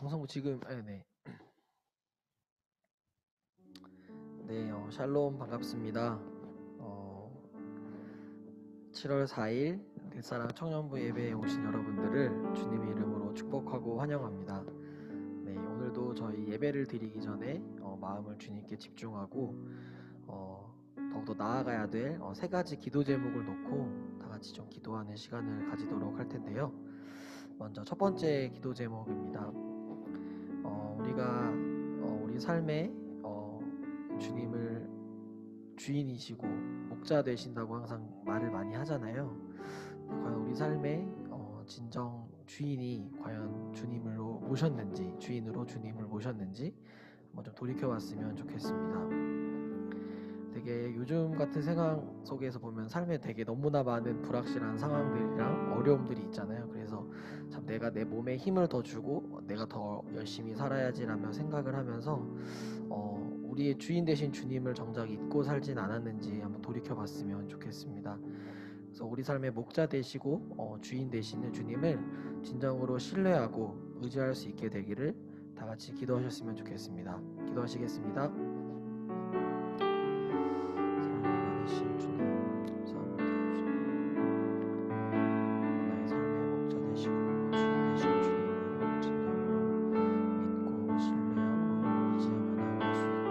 방송 지금 네. 네, 샬롬 반갑습니다. 7월 4일 넷사랑 청년부 예배에 오신 여러분들을 주님의 이름으로 축복하고 환영합니다. 네, 오늘도 저희 예배를 드리기 전에 마음을 주님께 집중하고 더욱더 나아가야 될 세 가지 기도 제목을 놓고 다 같이 좀 기도하는 시간을 가지도록 할 텐데요. 먼저 첫 번째 기도 제목입니다. 우리가 우리 삶에 주님을 주인이시고 목자 되신다고 항상 말을 많이 하잖아요. 과연 우리 삶의 진정 주인이 과연 주님으로 모셨는지, 주인으로 주님을 모셨는지 한번 좀 돌이켜봤으면 좋겠습니다. 되게 요즘 같은 상황 속에서 보면 삶에 되게 너무나 많은 불확실한 상황들이랑 어려움들이 있잖아요. 그래서 참 내가 내 몸에 힘을 더 주고 내가 더 열심히 살아야지라며 생각을 하면서 우리의 주인 되신 주님을 정작 잊고 살진 않았는지 한번 돌이켜봤으면 좋겠습니다. 그래서 우리 삶의 목자 되시고 주인 되시는 주님을 진정으로 신뢰하고 의지할 수 있게 되기를 다 같이 기도하셨으면 좋겠습니다. 기도하시겠습니다. 사랑이 많으신 주님, 감사합니다. 나의 삶의 목자 되시고 주인 되신 주님을 진정으로 믿고 신뢰하고 의지하며 나아갈 수 있는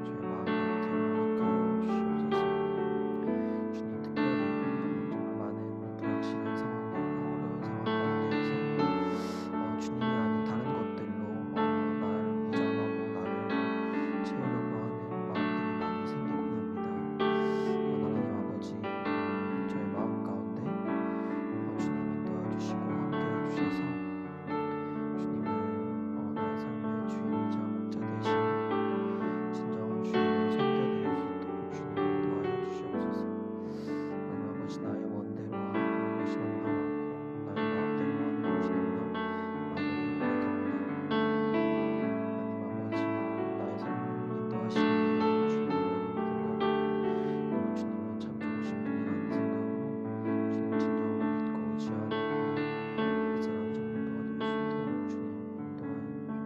저의 마음을 태워갈까요 주시옵소서. 주님, 특별히 정말 많은 불확실한 상황들과 어려운 상황 가운데에서 주님이 아닌 다른 것들로 나를 무장하고 나를 채우려고 하는 마음들이 많이 생기곤 합니다. 하나님 아버지, 저의 마음 가운데 주님 인도해 주시고 함께해 주셔서 주님을 나의 삶의 주인이자 목자 되신 진정한 주인으로 섬겨드릴 수 있도록 주님 인도하여 주시옵소서. 하나님 아버지, 나의 원대로 하는 것이 너무나 많고 나의 마음대로 하는 것이 너무나 많음을 고백합니다. 하나님 아버지, 나의 삶을 인도하시는 주님만 믿으려고 주님은 참 좋으신 분이라는 생각으로 주님 진정으로 믿고 의지하는 이 사랑 정도가 될 수 있도록 주님 인도하여 주옵소서.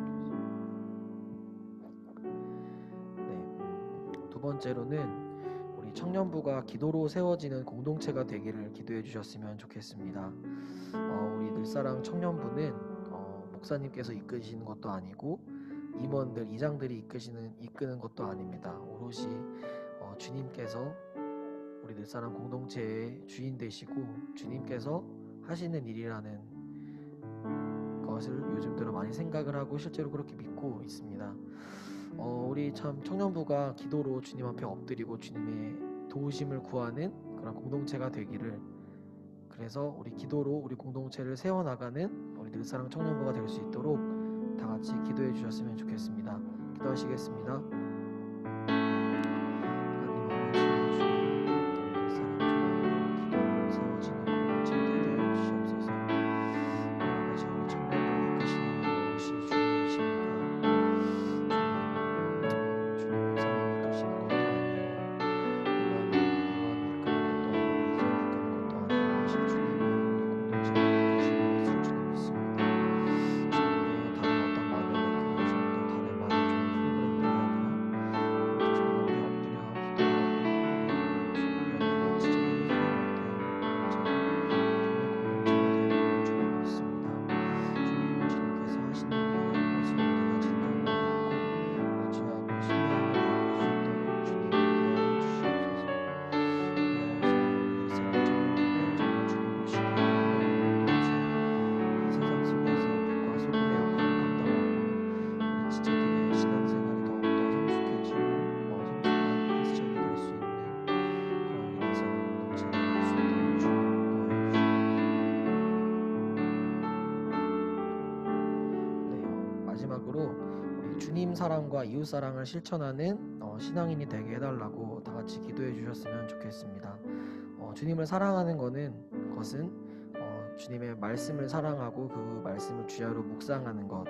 네, 두 번째로는 우리 청년부가 기도로 세워지는 공동체가 되기를 기도해 주셨으면 좋겠습니다. 우리 늘사랑 청년부는 목사님께서 이끄시는 것도 아니고 임원들, 이장들이 이끄는 것도 아닙니다. 오롯이 주님께서 우리 늘사랑 공동체의 주인 되시고 주님께서 하시는 일이라는 것을 요즘 들어 많이 생각을 하고 실제로 그렇게 믿고 있습니다. 우리 참 청년부가 기도로 주님 앞에 엎드리고 주님의 도우심을 구하는 그런 공동체가 되기를, 그래서 우리 기도로 우리 공동체를 세워나가는 우리 늘사랑 청년부가 될 수 있도록 다 같이 기도해 주셨으면 좋겠습니다. 기도하시겠습니다. 마지막으로 우리 주님 사랑과 이웃 사랑을 실천하는 신앙인이 되게 해달라고 다 같이 기도해 주셨으면 좋겠습니다. 주님을 사랑하는 것은 주님의 말씀을 사랑하고 그 말씀을 주야로 묵상하는 것,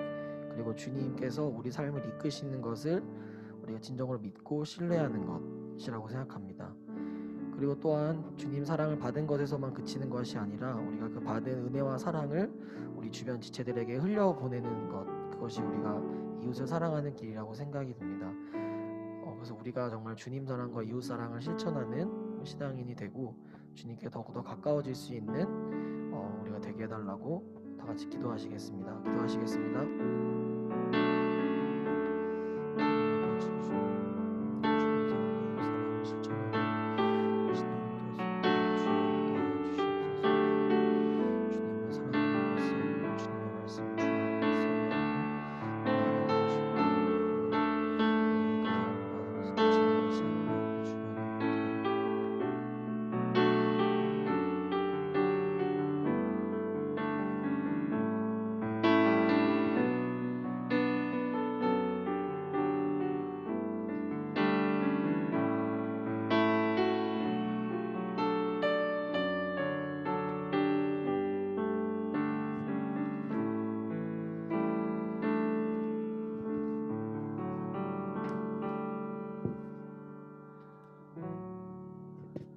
그리고 주님께서 우리 삶을 이끄시는 것을 우리가 진정으로 믿고 신뢰하는 것이라고 생각합니다. 그리고 또한 주님 사랑을 받은 것에서만 그치는 것이 아니라 우리가 그 받은 은혜와 사랑을 우리 주변 지체들에게 흘려보내는 것, 그것이 우리가 이웃을 사랑하는 길이라고 생각이 듭니다. 그래서 우리가 정말 주님 사랑과 이웃 사랑을 실천하는 신앙인이 되고 주님께 더욱더 가까워질 수 있는 우리가 되게 해달라고 다 같이 기도하시겠습니다. 기도하시겠습니다.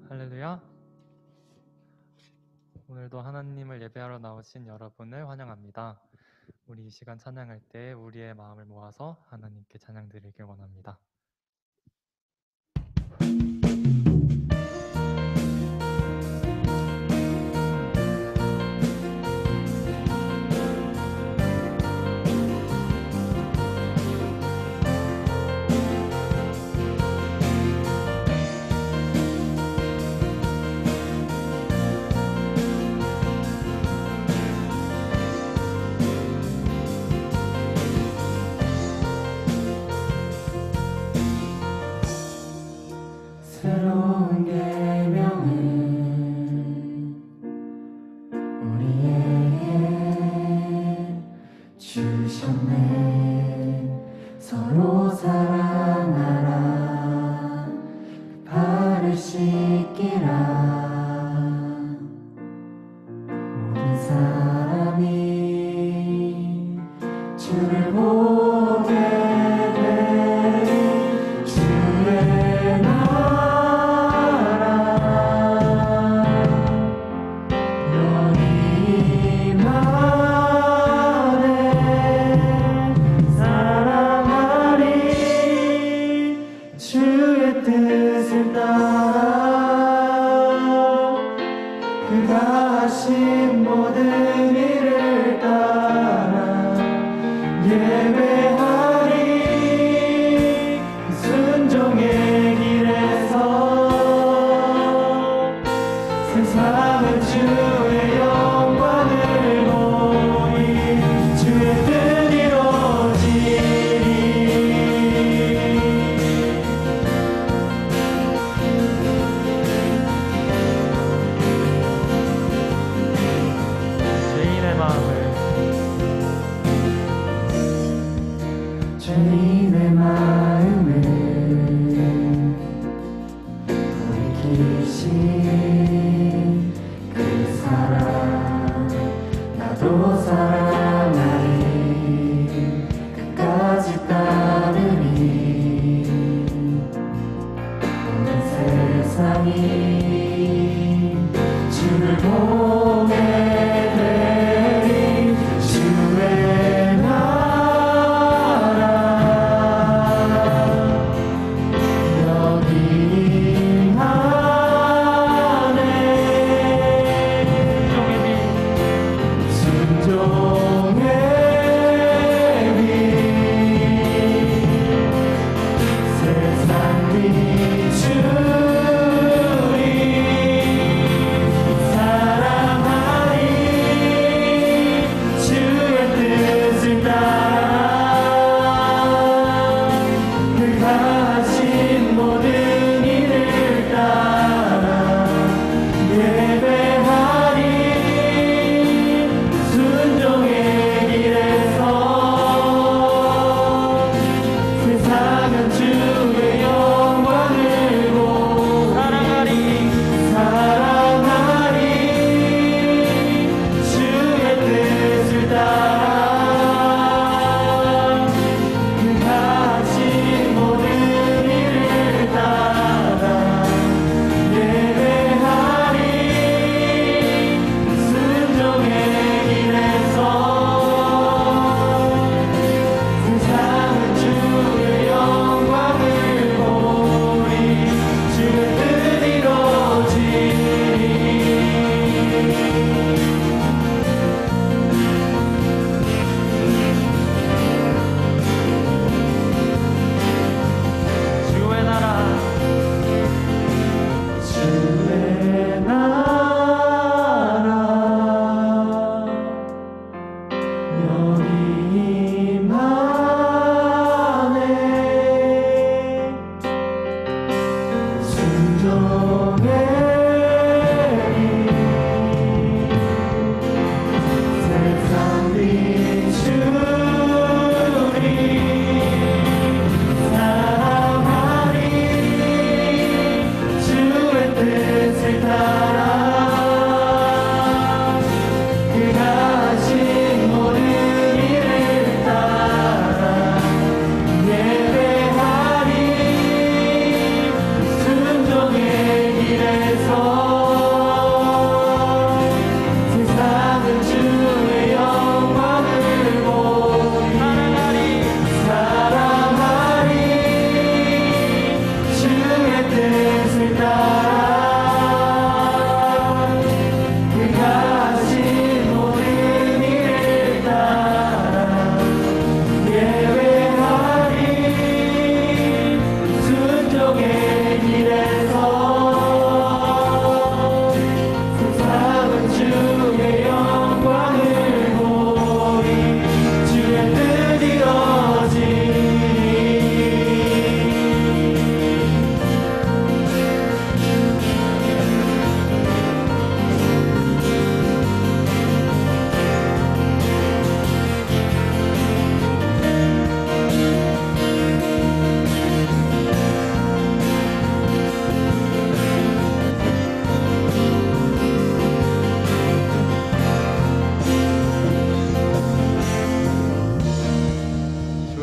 할렐루야. 오늘도 하나님을 예배하러 나오신 여러분을 환영합니다. 우리 이 시간 찬양할 때 우리의 마음을 모아서 하나님께 찬양 드리길 원합니다. 새로운 계명을 우리에게 주셨네. 서로 사랑하라. 발을 씻기라. 모든 사람이 주를 보게 돼. 주의 주의 뜻을 따라 그가 하신 모든 일을 따라 예배하리. 순종의 길에서 세상은 주의 영광을 보이 주의 뜻 이루어지리. 죄인의 마음을 돌이키신 그 사랑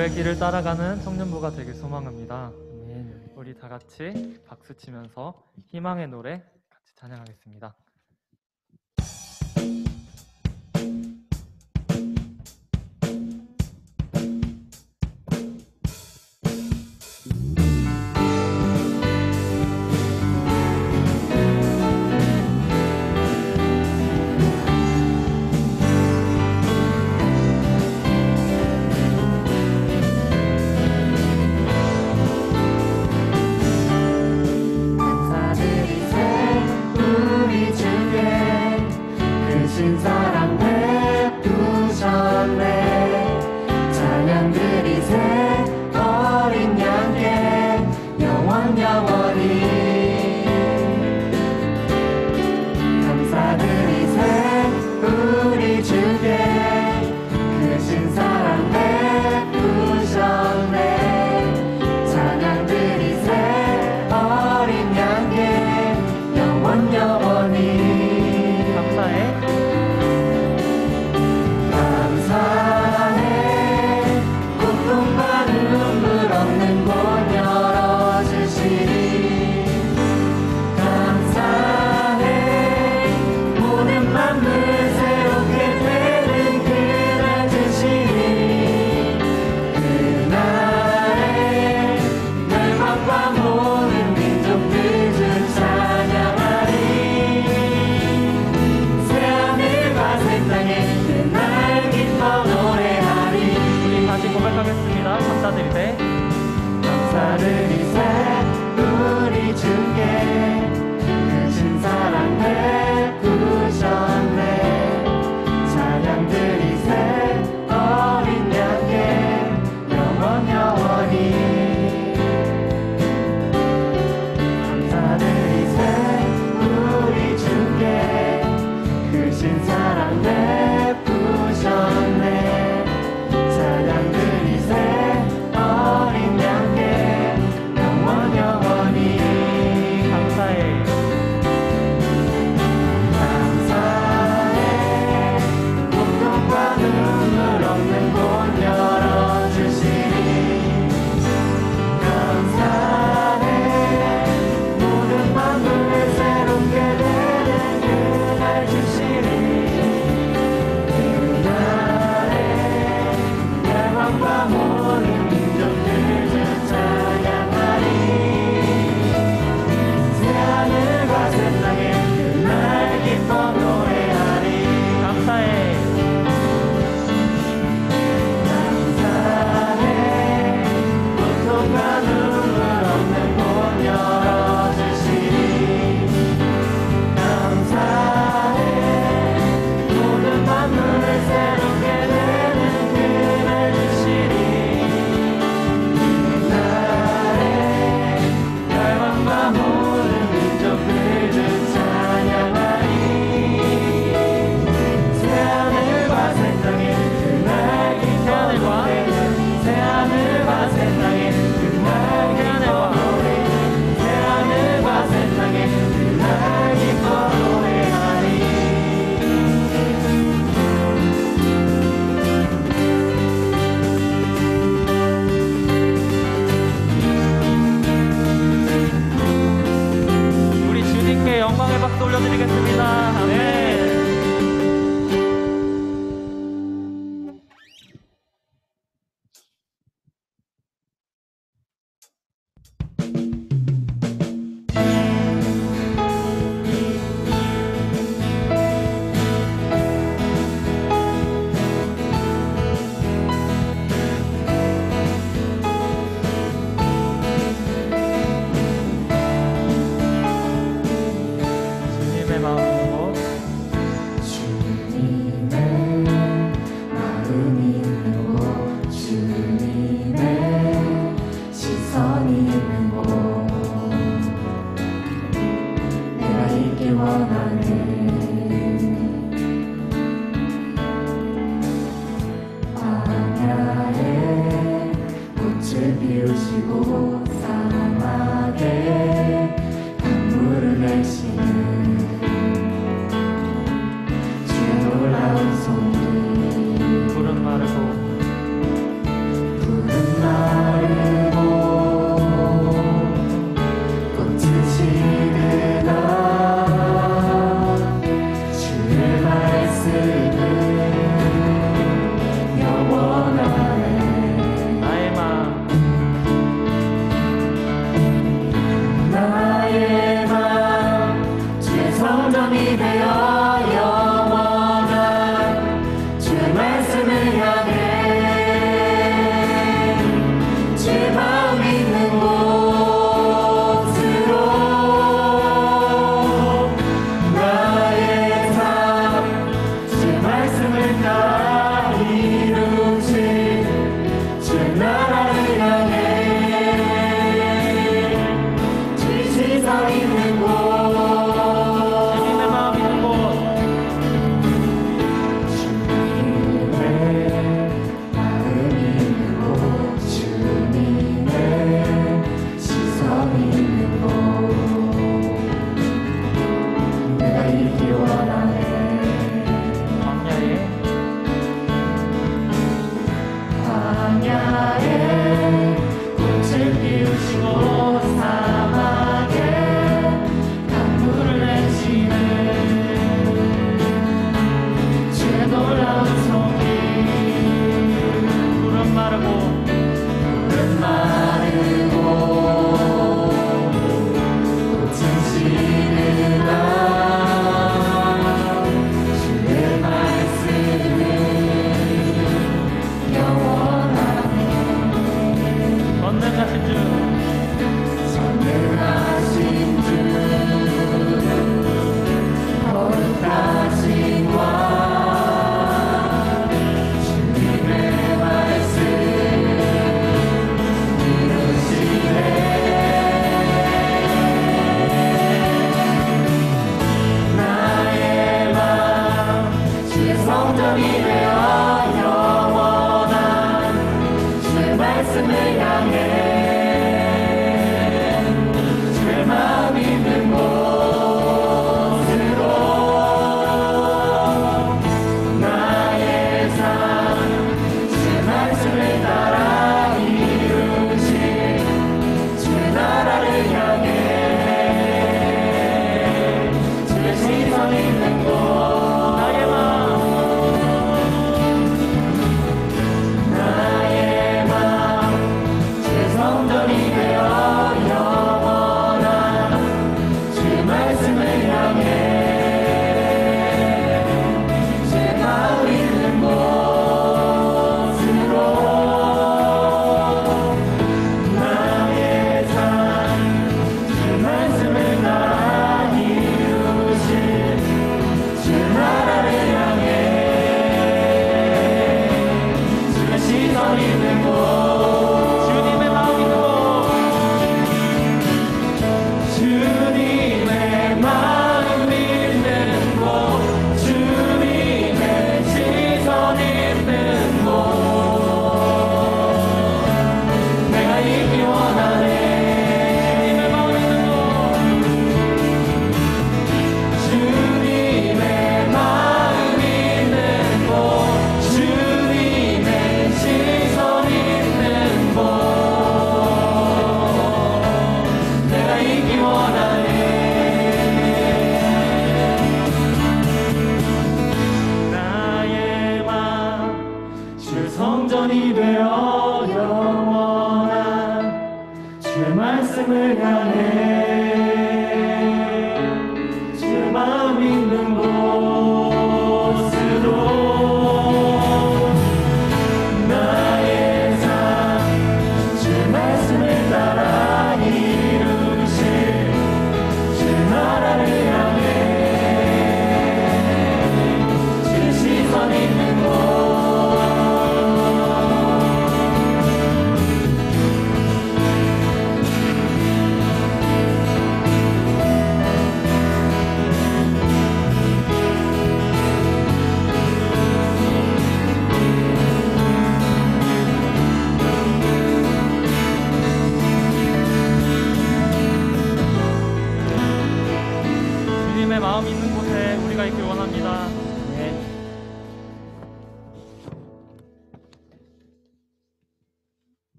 주의 길을 따라가는 청년부가 되길 소망합니다. 아멘. 우리 다 같이 박수 치면서 희망의 노래 같이 찬양하겠습니다. 우리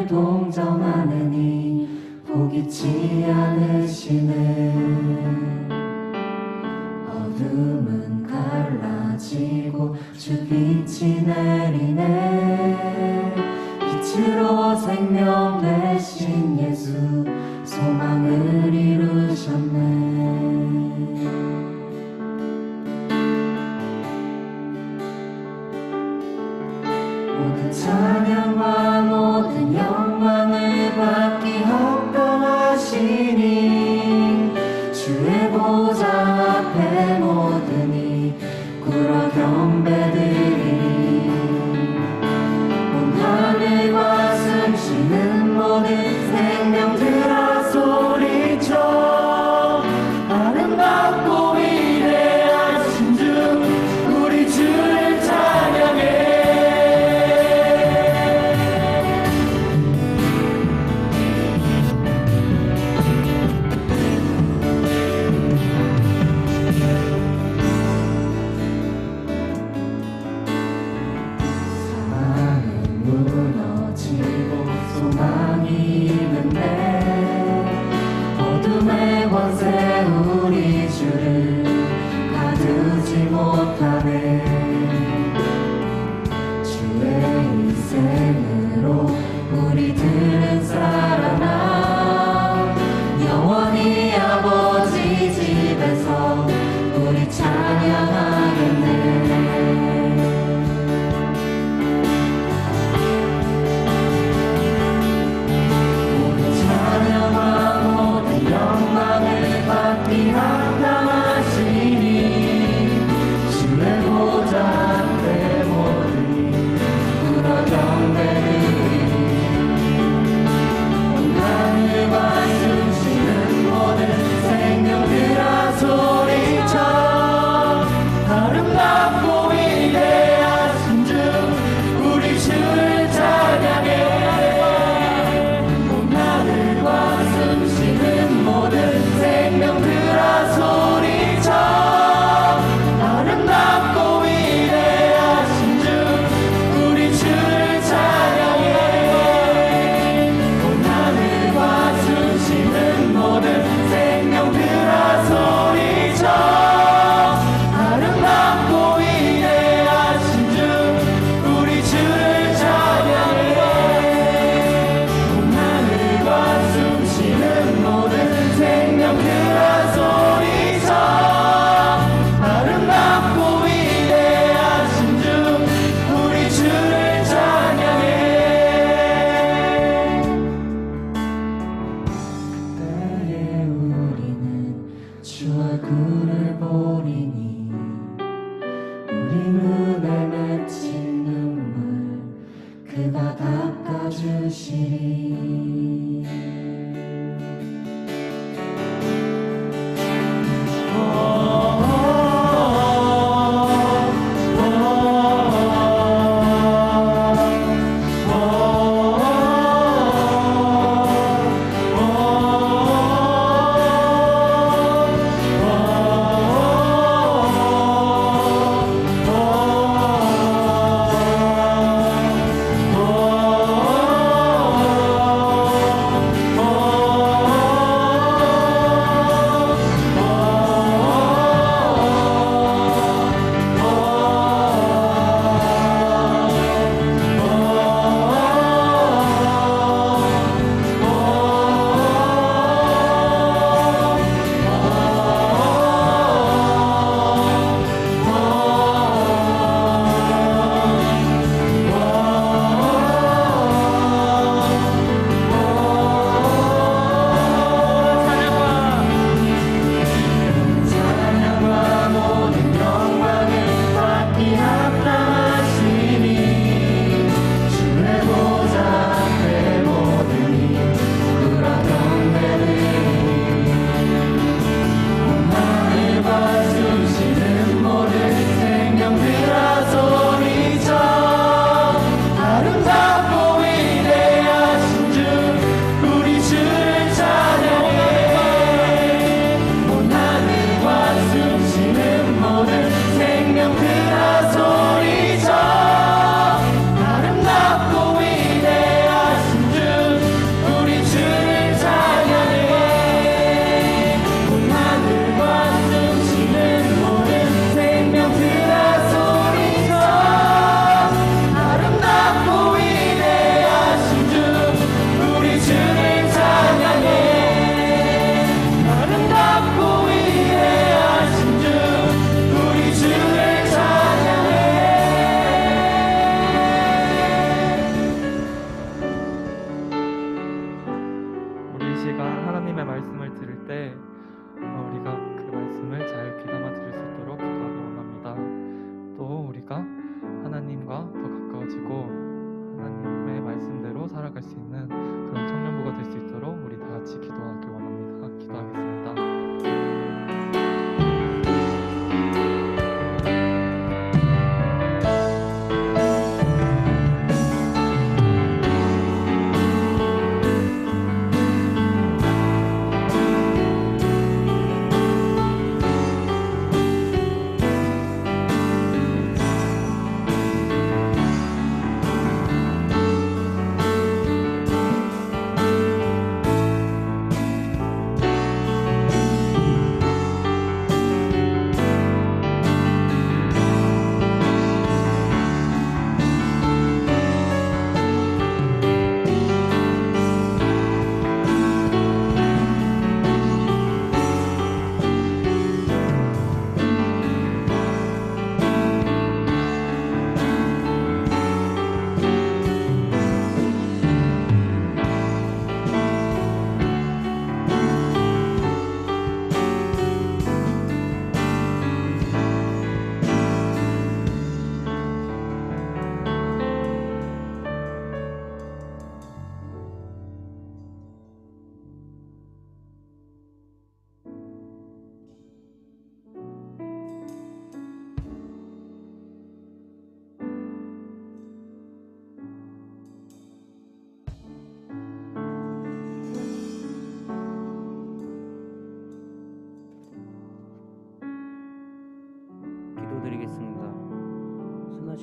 늘 동정하느니 포기치 않으시네. 어둠은 갈라지고 주 빛이 내리네. 빛으로 생명 되신 예수 소망을 이루셨네. 모든 찬양과 모든 영광을 받기 합당하시니 주의 보좌 앞에 모든이 꿇어 경배드리니 온 하늘과 숨쉬는 모든 생명들아 소리쳐 아름답고 위대하신 주 우리 주를 찬양해. 무너지고 소망이 있는데 어둠의 권세 우리 주를 가두지 못하네. 주의 희생으로 우리들은 살아나 영원히 아버지 집에서 우리 찬양하겠네. 모든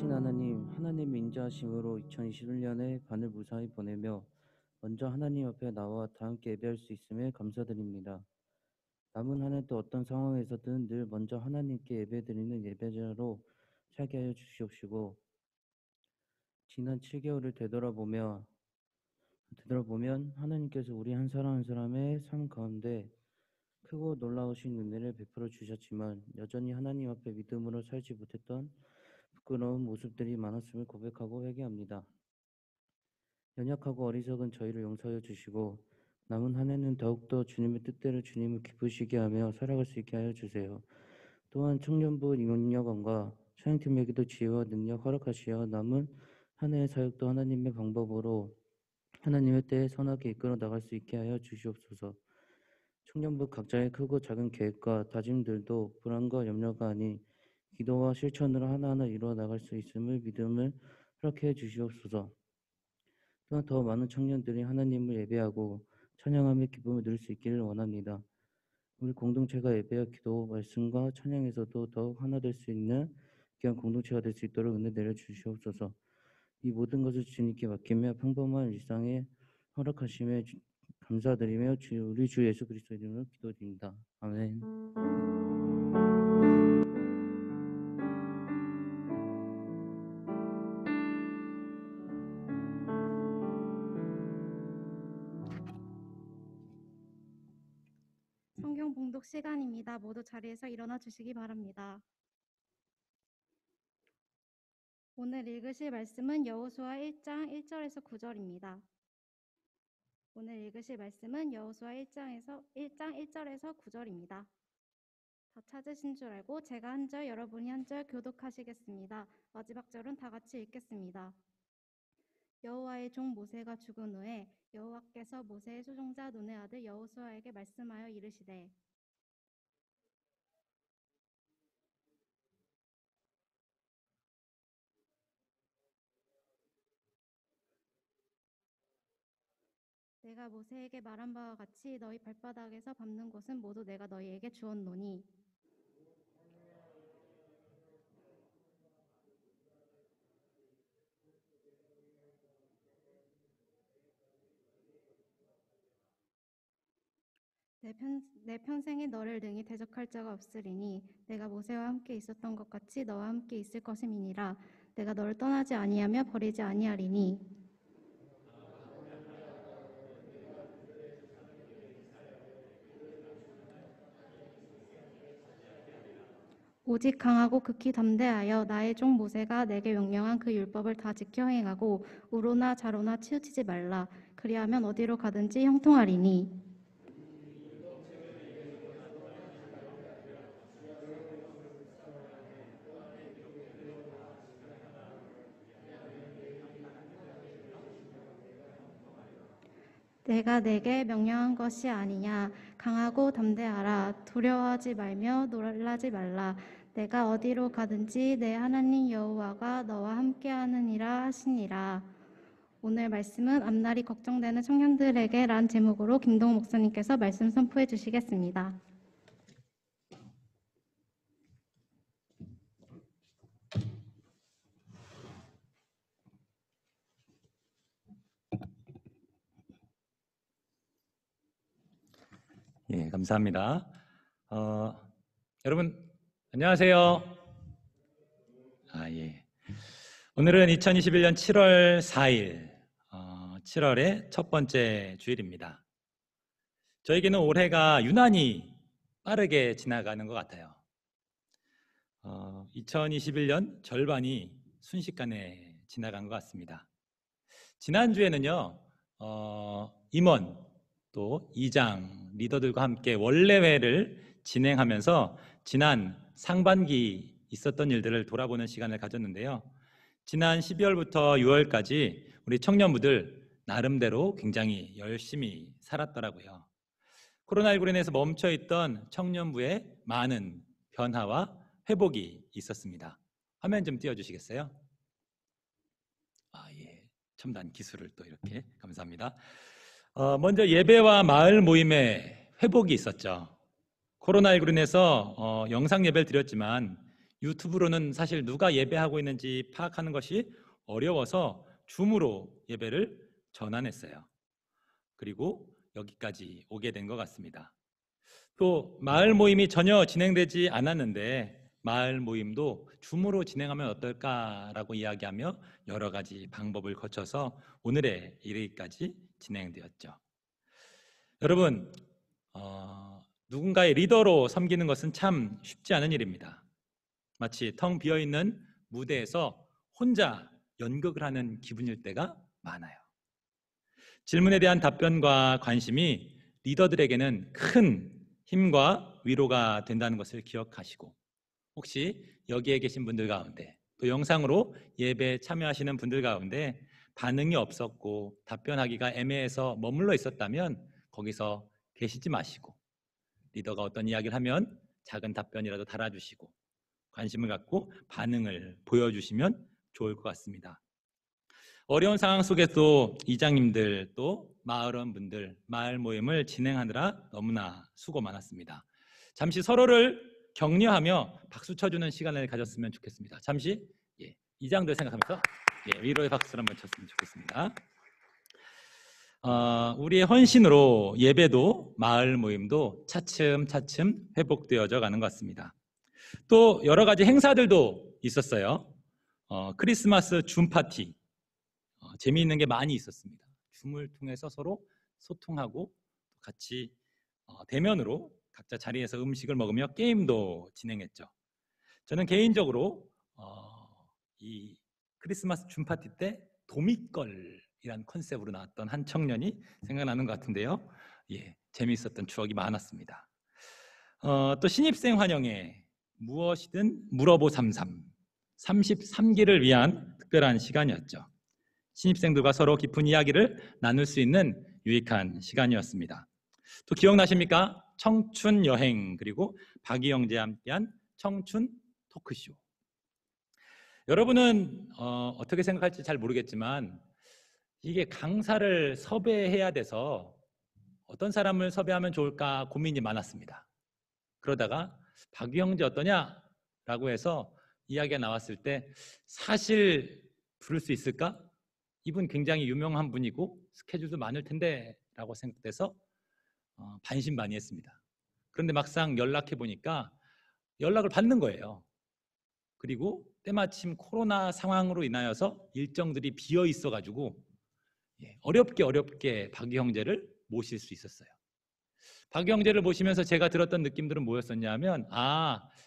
살아계신 하나님, 하나님의 인자하심으로 2021년에 반을 무사히 보내며 먼저 하나님 앞에 나와 다 함께 예배할 수 있음에 감사드립니다. 남은 한 해도 어떤 상황에서든 늘 먼저 하나님께 예배드리는 예배자로 살게 하여 주시옵시고, 지난 7개월을 되돌아보면 하나님께서 우리 한 사람 한 사람의 삶 가운데 크고 놀라우신 은혜를 베풀어 주셨지만 여전히 하나님 앞에 믿음으로 살지 못했던 부끄러운 모습들이 많았음을 고백하고 회개합니다. 연약하고 어리석은 저희를 용서하여 주시고 남은 한 해는 더욱더 주님의 뜻대로 주님을 기쁘시게 하며 살아갈 수 있게 하여 주세요. 또한 청년부 임원여관과 사역팀에게도 지혜와 능력 허락하시어 남은 한 해의 사역도 하나님의 방법으로 하나님의 때에 선하게 이끌어 나갈 수 있게 하여 주시옵소서. 청년부 각자의 크고 작은 계획과 다짐들도 불안과 염려가 아닌 기도와 실천으로 하나하나 이루어 나갈 수 있음을 믿음을 허락해 주시옵소서. 또한 더 많은 청년들이 하나님을 예배하고 찬양하며 기쁨을 누릴 수 있기를 원합니다. 우리 공동체가 예배와 기도, 말씀과 찬양에서도 더욱 하나 될 수 있는 귀한 공동체가 될 수 있도록 은혜 내려 주시옵소서. 이 모든 것을 주님께 맡기며 평범한 일상에 허락하심에 감사드리며 우리 주 예수 그리스도 이름으로 기도드립니다. 아멘. 성경 봉독 시간입니다. 모두 자리에서 일어나 주시기 바랍니다. 오늘 읽으실 말씀은 여호수아 1장 1절에서 9절입니다. 오늘 읽으실 말씀은 여호수아 1장 1절에서 9절입니다. 다 찾으신 줄 알고 제가 한 절, 여러분이 한 절 교독하시겠습니다. 마지막 절은 다 같이 읽겠습니다. 여호와의 종 모세가 죽은 후에 여호와께서 모세의 수종자 눈의 아들 여호수아에게 말씀하여 이르시되 내가 모세에게 말한 바와 같이 너희 발바닥에서 밟는 곳은 모두 내가 너희에게 주었노니 내 평생에 너를 능히 대적할 자가 없으리니 내가 모세와 함께 있었던 것 같이 너와 함께 있을 것임이니라. 내가 너를 떠나지 아니하며 버리지 아니하리니 오직 강하고 극히 담대하여 나의 종 모세가 내게 명령한 그 율법을 다 지켜 행하고 우로나 좌로나 치우치지 말라. 그리하면 어디로 가든지 형통하리니 내가 내게 명령한 것이 아니냐. 강하고 담대하라. 두려워하지 말며 놀라지 말라. 내가 어디로 가든지 내 하나님 여호와가 너와 함께하느니라 하시니라. 오늘 말씀은 앞날이 걱정되는 청년들에게 란 제목으로 김동욱 목사님께서 말씀 선포해 주시겠습니다. 예, 감사합니다. 여러분 안녕하세요. 예. 오늘은 2021년 7월 4일, 7월의 첫 번째 주일입니다. 저에게는 올해가 유난히 빠르게 지나가는 것 같아요. 2021년 절반이 순식간에 지나간 것 같습니다. 지난주에는요, 임원 또 이장, 리더들과 함께 원래회를 진행하면서 지난 상반기 있었던 일들을 돌아보는 시간을 가졌는데요. 지난 12월부터 6월까지 우리 청년부들 나름대로 굉장히 열심히 살았더라고요. 코로나19로 인해서 멈춰있던 청년부의 많은 변화와 회복이 있었습니다. 화면 좀 띄워주시겠어요? 예, 첨단 기술을 또 이렇게 감사합니다. 먼저 예배와 마을 모임의 회복이 있었죠. 코로나19로 인해서 영상 예배를 드렸지만 유튜브로는 사실 누가 예배하고 있는지 파악하는 것이 어려워서 줌으로 예배를 전환했어요. 그리고 여기까지 오게 된 것 같습니다. 또 마을 모임이 전혀 진행되지 않았는데 마을 모임도 줌으로 진행하면 어떨까라고 이야기하며 여러 가지 방법을 거쳐서 오늘에 이르기까지 진행되었죠. 여러분, 누군가의 리더로 섬기는 것은 참 쉽지 않은 일입니다. 마치 텅 비어있는 무대에서 혼자 연극을 하는 기분일 때가 많아요. 질문에 대한 답변과 관심이 리더들에게는 큰 힘과 위로가 된다는 것을 기억하시고, 혹시 여기에 계신 분들 가운데 또 영상으로 예배에 참여하시는 분들 가운데 반응이 없었고 답변하기가 애매해서 머물러 있었다면 거기서 계시지 마시고, 리더가 어떤 이야기를 하면 작은 답변이라도 달아주시고 관심을 갖고 반응을 보여주시면 좋을 것 같습니다. 어려운 상황 속에서 이장님들 또 마을원분들 마을 모임을 진행하느라 너무나 수고 많았습니다. 잠시 서로를 격려하며 박수 쳐주는 시간을 가졌으면 좋겠습니다. 잠시 이장들 생각하면서 위로의 박수를 한번 쳤으면 좋겠습니다. 우리의 헌신으로 예배도 마을 모임도 차츰차츰 회복되어져 가는 것 같습니다. 또 여러 가지 행사들도 있었어요. 크리스마스 줌 파티, 재미있는 게 많이 있었습니다. 줌을 통해서 서로 소통하고 같이 대면으로 각자 자리에서 음식을 먹으며 게임도 진행했죠. 저는 개인적으로 이 크리스마스 줌 파티 때 도미걸이란 컨셉으로 나왔던 한 청년이 생각나는 것 같은데요. 재미있었던 추억이 많았습니다. 또 신입생 환영회 무엇이든 물어보 33기를 위한 특별한 시간이었죠. 신입생들과 서로 깊은 이야기를 나눌 수 있는 유익한 시간이었습니다. 또 기억나십니까? 청춘 여행, 그리고 박이영재와 함께한 청춘 토크쇼. 여러분은 어떻게 생각할지 잘 모르겠지만 이게 강사를 섭외해야 돼서 어떤 사람을 섭외하면 좋을까 고민이 많았습니다. 그러다가 박이영재 어떠냐라고 해서 이야기가 나왔을 때 사실 부를 수 있을까? 이분 굉장히 유명한 분이고 스케줄도 많을 텐데 라고 생각돼서 반신반의했습니다. 그런데 막상 연락해 보니까 연락을 받는 거예요. 그리고 때마침 코로나 상황으로 인하여서 일정들이 비어 있어가지고 어렵게 박이 형제를 모실 수 있었어요. 박이 형제를 모시면서 제가 들었던 느낌들은 뭐였었냐면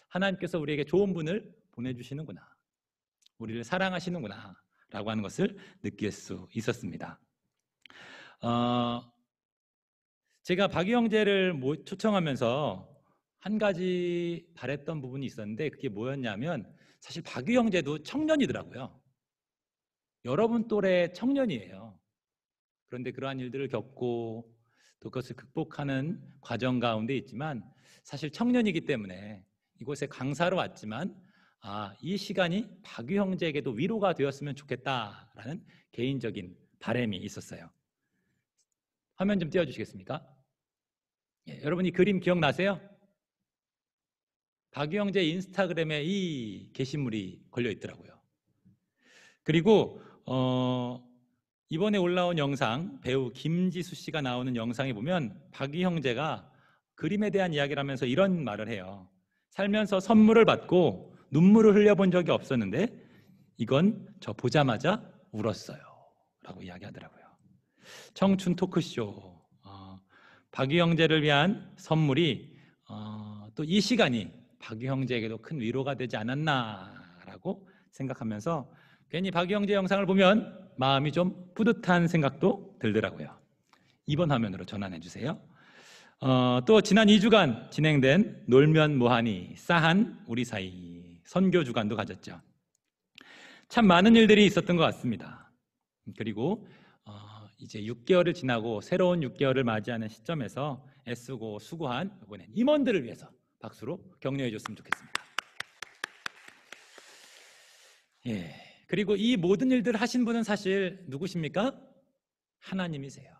하나님께서 우리에게 좋은 분을 보내주시는구나, 우리를 사랑하시는구나 라고 하는 것을 느낄 수 있었습니다. 제가 박이 형제를 초청하면서 한 가지 바랬던 부분이 있었는데 그게 뭐였냐면 사실 박이 형제도 청년이더라고요. 여러분 또래 청년이에요. 그런데 그러한 일들을 겪고 또 그것을 극복하는 과정 가운데 있지만 사실 청년이기 때문에 이곳에 강사로 왔지만 이 시간이 박이 형제에게도 위로가 되었으면 좋겠다라는 개인적인 바람이 있었어요. 화면 좀 띄워주시겠습니까? 여러분 이 그림 기억나세요? 박이 형제 인스타그램에 이 게시물이 걸려 있더라고요. 그리고 이번에 올라온 영상, 배우 김지수 씨가 나오는 영상에 보면 박이 형제가 그림에 대한 이야기를 하면서 이런 말을 해요. 살면서 선물을 받고 눈물을 흘려본 적이 없었는데 이건 저 보자마자 울었어요 라고 이야기하더라고요. 청춘 토크쇼, 박이 형제를 위한 선물이 또 이 시간이 박이 형제에게도 큰 위로가 되지 않았나라고 생각하면서 괜히 박이 형제 영상을 보면 마음이 좀 뿌듯한 생각도 들더라고요. 이번 화면으로 전환해 주세요. 또 지난 2주간 진행된 놀면 뭐하니 싸한 우리 사이 선교 주간도 가졌죠. 참 많은 일들이 있었던 것 같습니다. 그리고 이제 6개월을 지나고 새로운 6개월을 맞이하는 시점에서 애쓰고 수고한 이번엔 임원들을 위해서 박수로 격려해 줬으면 좋겠습니다. 그리고 이 모든 일들을 하신 분은 사실 누구십니까? 하나님이세요.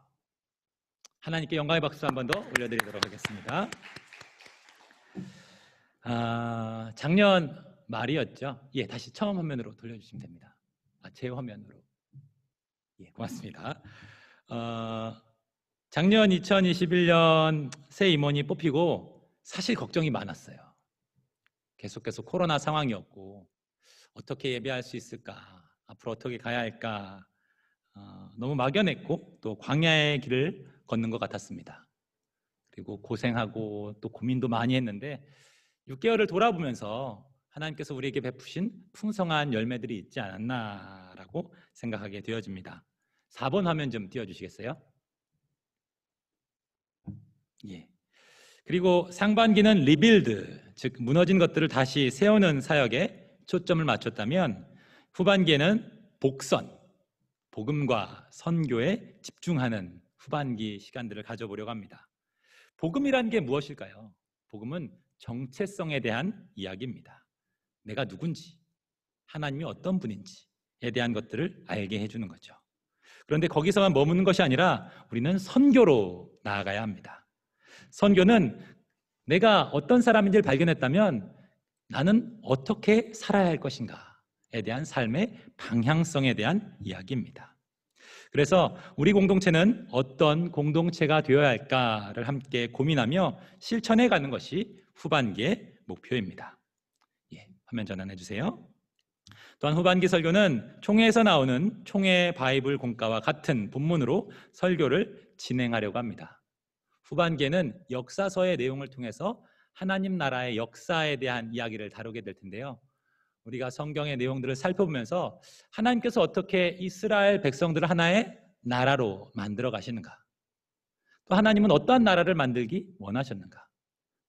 하나님께 영광의 박수 한 번 더 올려드리도록 하겠습니다. 작년 말이었죠. 예, 다시 처음 화면으로 돌려주시면 됩니다. 제 화면으로. 예, 고맙습니다. 작년 2021년 새 임원이 뽑히고 사실 걱정이 많았어요. 계속 코로나 상황이었고 어떻게 예배할 수 있을까? 앞으로 어떻게 가야 할까? 너무 막연했고 또 광야의 길을 걷는 것 같았습니다. 그리고 고생하고 또 고민도 많이 했는데 6개월을 돌아보면서 하나님께서 우리에게 베푸신 풍성한 열매들이 있지 않았나라고 생각하게 되어집니다. 4번 화면 좀 띄워주시겠어요? 예. 그리고 상반기는 리빌드, 즉 무너진 것들을 다시 세우는 사역에 초점을 맞췄다면 후반기에는 복선, 복음과 선교에 집중하는 후반기 시간들을 가져보려고 합니다. 복음이란 게 무엇일까요? 복음은 정체성에 대한 이야기입니다. 내가 누군지, 하나님이 어떤 분인지에 대한 것들을 알게 해주는 거죠. 그런데 거기서만 머무는 것이 아니라 우리는 선교로 나아가야 합니다. 선교는 내가 어떤 사람인지를 발견했다면 나는 어떻게 살아야 할 것인가에 대한 삶의 방향성에 대한 이야기입니다. 그래서 우리 공동체는 어떤 공동체가 되어야 할까를 함께 고민하며 실천해 가는 것이 후반기의 목표입니다. 예, 화면 전환해 주세요. 또한 후반기 설교는 총회에서 나오는 총회 바이블 공과와 같은 본문으로 설교를 진행하려고 합니다. 후반기에는 역사서의 내용을 통해서 하나님 나라의 역사에 대한 이야기를 다루게 될 텐데요. 우리가 성경의 내용들을 살펴보면서 하나님께서 어떻게 이스라엘 백성들을 하나의 나라로 만들어 가시는가, 또 하나님은 어떠한 나라를 만들기 원하셨는가,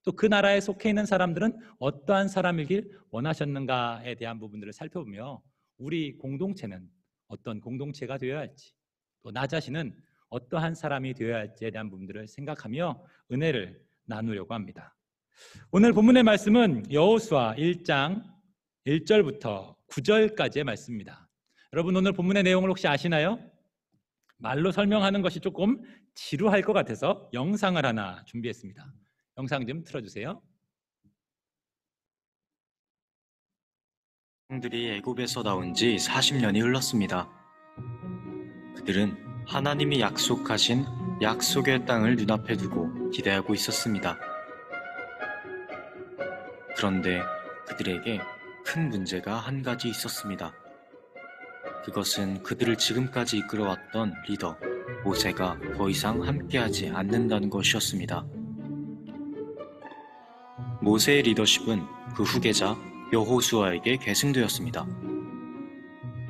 또 그 나라에 속해 있는 사람들은 어떠한 사람이길 원하셨는가에 대한 부분들을 살펴보며 우리 공동체는 어떤 공동체가 되어야 할지, 또 나 자신은 어떠한 사람이 되어야 할지에 대한 부분들을 생각하며 은혜를 나누려고 합니다. 오늘 본문의 말씀은 여호수아 1장 1절부터 9절까지의 말씀입니다. 여러분 오늘 본문의 내용을 혹시 아시나요? 말로 설명하는 것이 조금 지루할 것 같아서 영상을 하나 준비했습니다. 영상 좀 틀어주세요. 들이 애굽에서 나온 지 40년이 흘렀습니다. 그들은 하나님이 약속하신 약속의 땅을 눈앞에 두고 기대하고 있었습니다. 그런데 그들에게 큰 문제가 한 가지 있었습니다. 그것은 그들을 지금까지 이끌어왔던 리더 모세가 더 이상 함께하지 않는다는 것이었습니다. 모세의 리더십은 그 후계자 여호수아에게 계승되었습니다.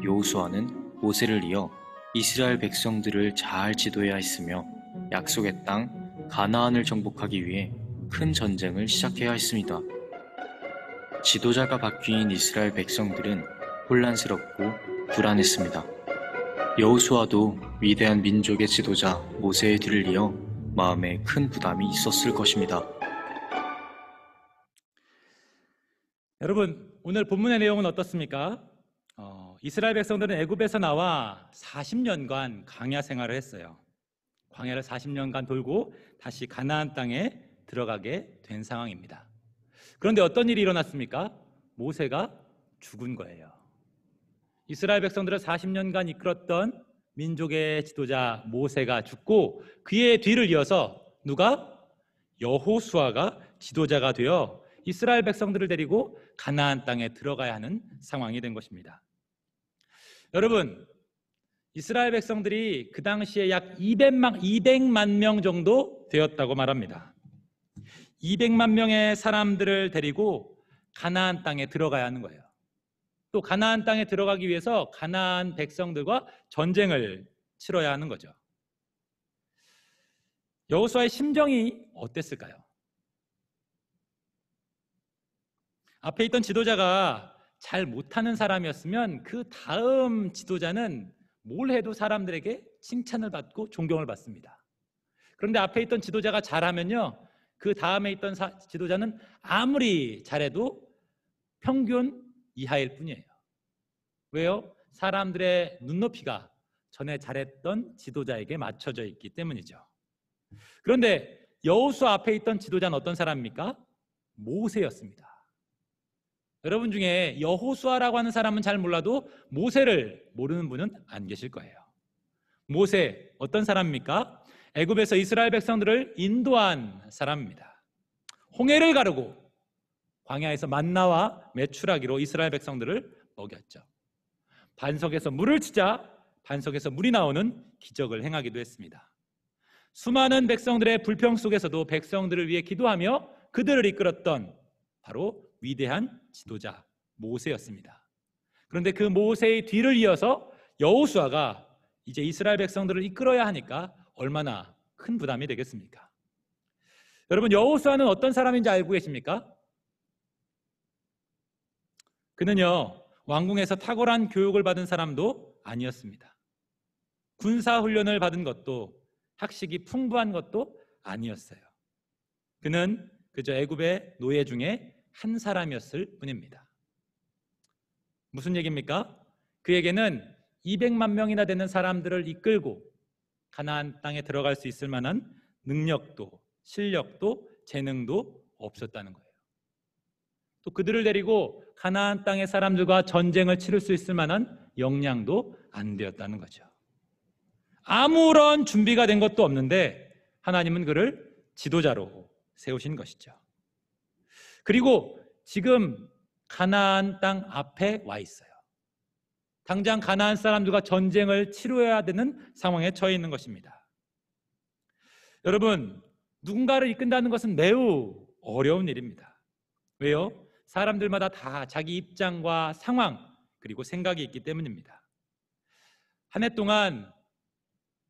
여호수아는 모세를 이어 이스라엘 백성들을 잘 지도해야 했으며 약속의 땅 가나안을 정복하기 위해 큰 전쟁을 시작해야 했습니다. 지도자가 바뀐 이스라엘 백성들은 혼란스럽고 불안했습니다. 여호수아도 위대한 민족의 지도자 모세의 뒤를 이어 마음에 큰 부담이 있었을 것입니다. 여러분 오늘 본문의 내용은 어떻습니까? 이스라엘 백성들은 애굽에서 나와 40년간 광야 생활을 했어요. 광야를 40년간 돌고 다시 가나안 땅에 들어가게 된 상황입니다. 그런데 어떤 일이 일어났습니까? 모세가 죽은 거예요. 이스라엘 백성들을 40년간 이끌었던 민족의 지도자 모세가 죽고 그의 뒤를 이어서 누가? 여호수아가 지도자가 되어 이스라엘 백성들을 데리고 가나안 땅에 들어가야 하는 상황이 된 것입니다. 여러분, 이스라엘 백성들이 그 당시에 약 200만 명 정도 되었다고 말합니다. 200만 명의 사람들을 데리고 가나안 땅에 들어가야 하는 거예요. 또 가나안 땅에 들어가기 위해서 가나안 백성들과 전쟁을 치러야 하는 거죠. 여호수아의 심정이 어땠을까요? 앞에 있던 지도자가 잘 못하는 사람이었으면 그 다음 지도자는 뭘 해도 사람들에게 칭찬을 받고 존경을 받습니다. 그런데 앞에 있던 지도자가 잘하면요, 그 다음에 있던 지도자는 아무리 잘해도 평균 이하일 뿐이에요. 왜요? 사람들의 눈높이가 전에 잘했던 지도자에게 맞춰져 있기 때문이죠. 그런데 여호수아 앞에 있던 지도자는 어떤 사람입니까? 모세였습니다. 여러분 중에 여호수아라고 하는 사람은 잘 몰라도 모세를 모르는 분은 안 계실 거예요. 모세 어떤 사람입니까? 애굽에서 이스라엘 백성들을 인도한 사람입니다. 홍해를 가르고 광야에서 만나와 메추라기로 이스라엘 백성들을 먹였죠. 반석에서 물을 치자 반석에서 물이 나오는 기적을 행하기도 했습니다. 수많은 백성들의 불평 속에서도 백성들을 위해 기도하며 그들을 이끌었던 바로 위대한 지도자 모세였습니다. 그런데 그 모세의 뒤를 이어서 여호수아가 이제 이스라엘 백성들을 이끌어야 하니까 얼마나 큰 부담이 되겠습니까? 여러분, 여호수아는 어떤 사람인지 알고 계십니까? 그는요, 왕궁에서 탁월한 교육을 받은 사람도 아니었습니다. 군사 훈련을 받은 것도 학식이 풍부한 것도 아니었어요. 그는 그저 애굽의 노예 중에 한 사람이었을 뿐입니다. 무슨 얘기입니까? 그에게는 200만 명이나 되는 사람들을 이끌고 가나안 땅에 들어갈 수 있을 만한 능력도 실력도 재능도 없었다는 거예요. 또 그들을 데리고 가나안 땅의 사람들과 전쟁을 치를 수 있을 만한 역량도 안 되었다는 거죠. 아무런 준비가 된 것도 없는데 하나님은 그를 지도자로 세우신 것이죠. 그리고 지금 가나안 땅 앞에 와 있어요. 당장 가나안 사람들과 전쟁을 치러야 되는 상황에 처해 있는 것입니다. 여러분, 누군가를 이끈다는 것은 매우 어려운 일입니다. 왜요? 사람들마다 다 자기 입장과 상황 그리고 생각이 있기 때문입니다. 한 해 동안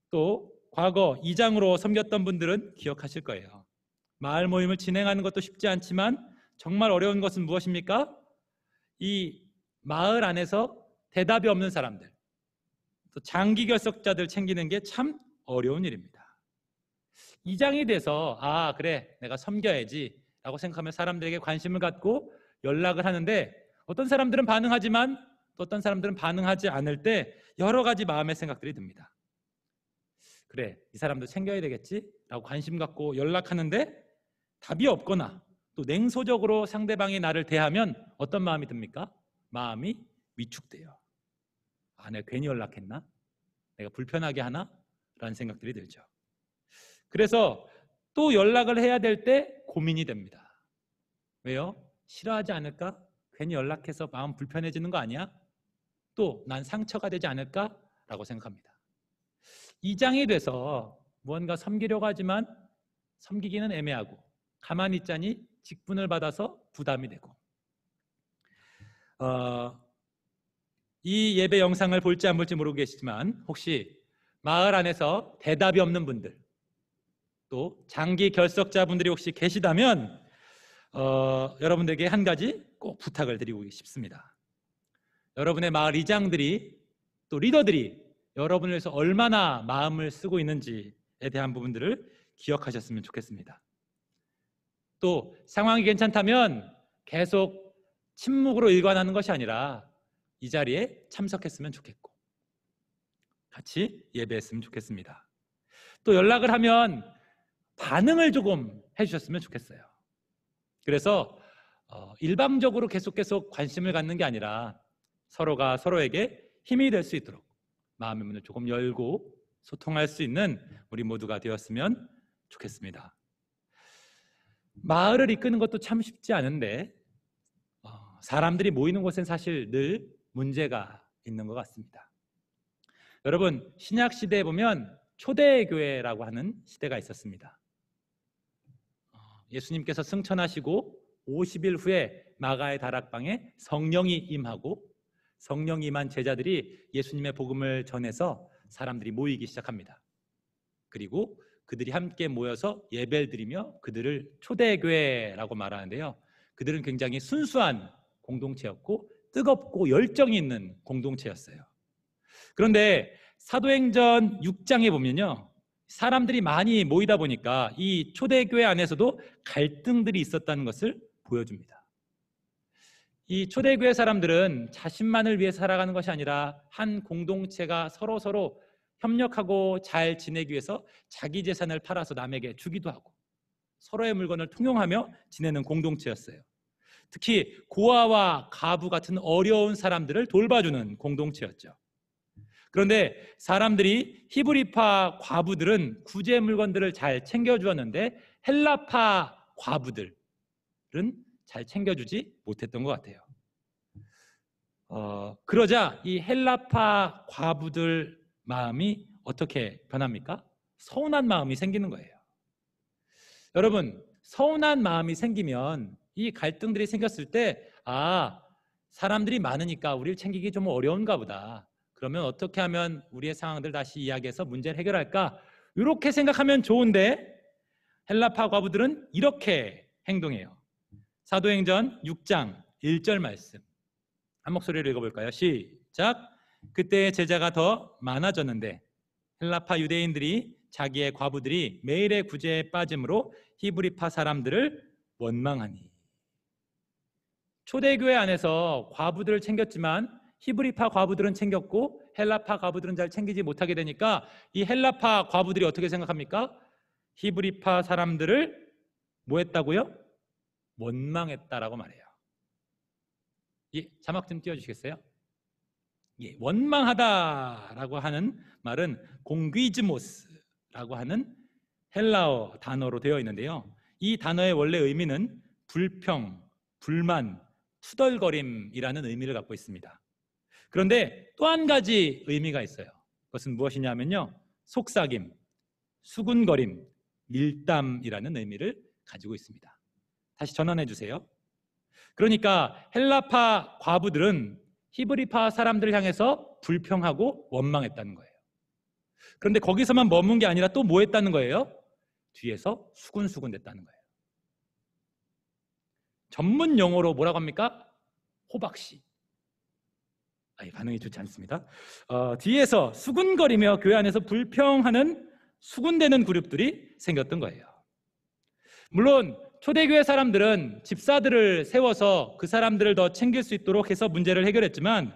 또 과거 이장으로 섬겼던 분들은 기억하실 거예요. 마을 모임을 진행하는 것도 쉽지 않지만 정말 어려운 것은 무엇입니까? 이 마을 안에서 대답이 없는 사람들, 또 장기 결석자들 챙기는 게 참 어려운 일입니다. 이장이 돼서 그래 내가 섬겨야지 라고 생각하며 사람들에게 관심을 갖고 연락을 하는데 어떤 사람들은 반응하지만 또 어떤 사람들은 반응하지 않을 때 여러 가지 마음의 생각들이 듭니다. 그래 이 사람도 챙겨야 되겠지 라고 관심 갖고 연락하는데 답이 없거나 또 냉소적으로 상대방이 나를 대하면 어떤 마음이 듭니까? 마음이 위축돼요. 내가 괜히 연락했나? 내가 불편하게 하나? 라는 생각들이 들죠. 그래서 또 연락을 해야 될 때 고민이 됩니다. 왜요? 싫어하지 않을까? 괜히 연락해서 마음 불편해지는 거 아니야? 또 난 상처가 되지 않을까? 라고 생각합니다. 이장이 돼서 무언가 섬기려고 하지만 섬기기는 애매하고 가만히 있자니 직분을 받아서 부담이 되고 이 예배 영상을 볼지 안 볼지 모르고 계시지만 혹시 마을 안에서 대답이 없는 분들 또 장기 결석자분들이 혹시 계시다면 여러분들에게 한 가지 꼭 부탁을 드리고 싶습니다. 여러분의 마을 이장들이 또 리더들이 여러분을 위해서 얼마나 마음을 쓰고 있는지에 대한 부분들을 기억하셨으면 좋겠습니다. 또 상황이 괜찮다면 계속 침묵으로 일관하는 것이 아니라 이 자리에 참석했으면 좋겠고 같이 예배했으면 좋겠습니다. 또 연락을 하면 반응을 조금 해주셨으면 좋겠어요. 그래서 일방적으로 계속 관심을 갖는 게 아니라 서로가 서로에게 힘이 될 수 있도록 마음의 문을 조금 열고 소통할 수 있는 우리 모두가 되었으면 좋겠습니다. 마을을 이끄는 것도 참 쉽지 않은데 사람들이 모이는 곳엔 사실 늘 문제가 있는 것 같습니다. 여러분, 신약 시대에 보면 초대교회라고 하는 시대가 있었습니다. 예수님께서 승천하시고 50일 후에 마가의 다락방에 성령이 임하고 성령이 임한 제자들이 예수님의 복음을 전해서 사람들이 모이기 시작합니다. 그리고 그들이 함께 모여서 예배를 드리며 그들을 초대교회라고 말하는데요. 그들은 굉장히 순수한 공동체였고 뜨겁고 열정이 있는 공동체였어요. 그런데 사도행전 6장에 보면요. 사람들이 많이 모이다 보니까 이 초대교회 안에서도 갈등들이 있었다는 것을 보여줍니다. 이 초대교회 사람들은 자신만을 위해 살아가는 것이 아니라 한 공동체가 서로 협력하고 잘 지내기 위해서 자기 재산을 팔아서 남에게 주기도 하고 서로의 물건을 통용하며 지내는 공동체였어요. 특히 고아와 가부 같은 어려운 사람들을 돌봐주는 공동체였죠. 그런데 사람들이 히브리파 과부들은 구제 물건들을 잘 챙겨주었는데 헬라파 과부들은 잘 챙겨주지 못했던 것 같아요. 그러자 이 헬라파 과부들 마음이 어떻게 변합니까? 서운한 마음이 생기는 거예요. 여러분, 서운한 마음이 생기면 이 갈등들이 생겼을 때 사람들이 많으니까 우리를 챙기기 좀 어려운가 보다. 그러면 어떻게 하면 우리의 상황들 다시 이야기해서 문제를 해결할까? 이렇게 생각하면 좋은데 헬라파 과부들은 이렇게 행동해요. 사도행전 6장 1절 말씀 한 목소리로 읽어볼까요? 시작. 그때 제자가 더 많아졌는데 헬라파 유대인들이 자기의 과부들이 매일의 구제에 빠짐으로 히브리파 사람들을 원망하니. 초대교회 안에서 과부들을 챙겼지만 히브리파 과부들은 챙겼고 헬라파 과부들은 잘 챙기지 못하게 되니까 이 헬라파 과부들이 어떻게 생각합니까? 히브리파 사람들을 뭐 했다고요? 원망했다라고 말해요. 자막 좀 띄워주시겠어요? 원망하다라고 하는 말은 공귀즈모스라고 하는 헬라어 단어로 되어 있는데요. 이 단어의 원래 의미는 불평, 불만, 투덜거림이라는 의미를 갖고 있습니다. 그런데 또 한 가지 의미가 있어요. 그것은 무엇이냐면요, 속삭임, 수군거림, 밀담이라는 의미를 가지고 있습니다. 다시 전환해 주세요. 그러니까 헬라파 과부들은 히브리파 사람들을 향해서 불평하고 원망했다는 거예요. 그런데 거기서만 머문 게 아니라 또 뭐 했다는 거예요? 뒤에서 수군수군 됐다는 거예요. 전문 용어로 뭐라고 합니까? 호박씨. 반응이 좋지 않습니다. 뒤에서 수군거리며 교회 안에서 불평하는 수군대는 그룹들이 생겼던 거예요. 물론 초대교회 사람들은 집사들을 세워서 그 사람들을 더 챙길 수 있도록 해서 문제를 해결했지만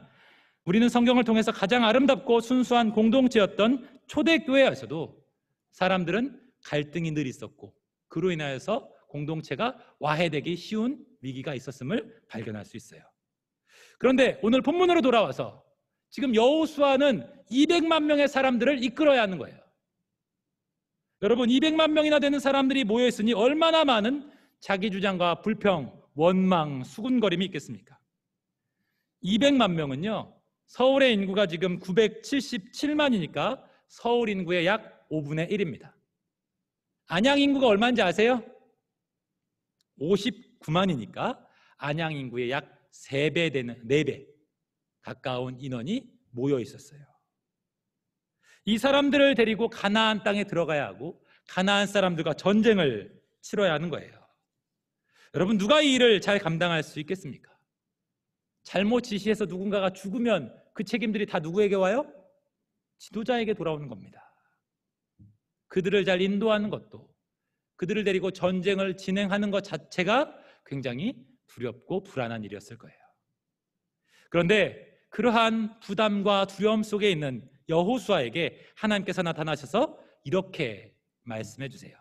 우리는 성경을 통해서 가장 아름답고 순수한 공동체였던 초대교회에서도 사람들은 갈등이 늘 있었고 그로 인하여서 공동체가 와해되기 쉬운 위기가 있었음을 발견할 수 있어요. 그런데 오늘 본문으로 돌아와서 지금 여호수아는 200만 명의 사람들을 이끌어야 하는 거예요. 여러분, 200만 명이나 되는 사람들이 모여있으니 얼마나 많은 자기 주장과 불평, 원망, 수군거림이 있겠습니까? 200만 명은요, 서울의 인구가 지금 977만이니까 서울 인구의 약 5분의 1입니다. 안양 인구가 얼마인지 아세요? 59만이니까 안양 인구의 약 3배 되는 4배 가까운 인원이 모여 있었어요. 이 사람들을 데리고 가나안 땅에 들어가야 하고 가나안 사람들과 전쟁을 치러야 하는 거예요. 여러분, 누가 이 일을 잘 감당할 수 있겠습니까? 잘못 지시해서 누군가가 죽으면 그 책임들이 다 누구에게 와요? 지도자에게 돌아오는 겁니다. 그들을 잘 인도하는 것도, 그들을 데리고 전쟁을 진행하는 것 자체가 굉장히 두렵고 불안한 일이었을 거예요. 그런데 그러한 부담과 두려움 속에 있는 여호수아에게 하나님께서 나타나셔서 이렇게 말씀해 주세요.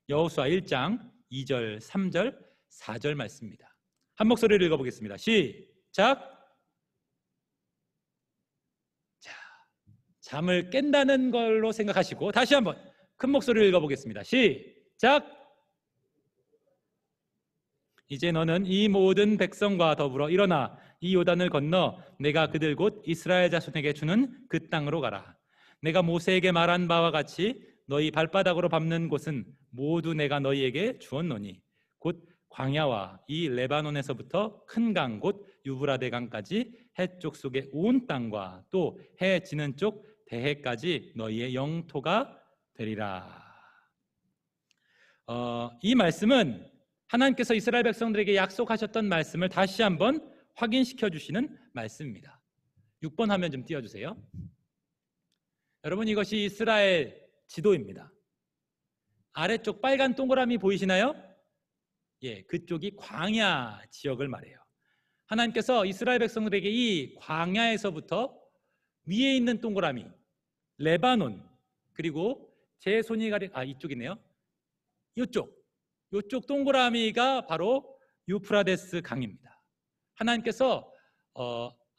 여호수아 1장 2절, 3절, 4절 말씀입니다. 한 목소리를 읽어보겠습니다. 시작. 자, 잠을 깬다는 걸로 생각하시고 다시 한번 큰 목소리를 읽어보겠습니다. 시작. 이제 너는 이 모든 백성과 더불어 일어나 이 요단을 건너 내가 그들 곧 이스라엘 자손에게 주는 그 땅으로 가라. 내가 모세에게 말한 바와 같이 너희 발바닥으로 밟는 곳은 모두 내가 너희에게 주었노니 곧 광야와 이 레바논에서부터 큰 강 곧 유브라데 강까지 해쪽 속의 온 땅과 또 해 지는 쪽 대해까지 너희의 영토가 되리라. 이 말씀은 하나님께서 이스라엘 백성들에게 약속하셨던 말씀을 다시 한번 확인시켜 주시는 말씀입니다. 6번 화면 좀 띄워주세요. 여러분, 이것이 이스라엘 지도입니다. 아래쪽 빨간 동그라미 보이시나요? 그쪽이 광야 지역을 말해요. 하나님께서 이스라엘 백성들에게 이 광야에서부터 위에 있는 동그라미 레바논, 그리고 제 손이 가린 이쪽이네요. 이쪽 동그라미가 바로 유프라데스 강입니다. 하나님께서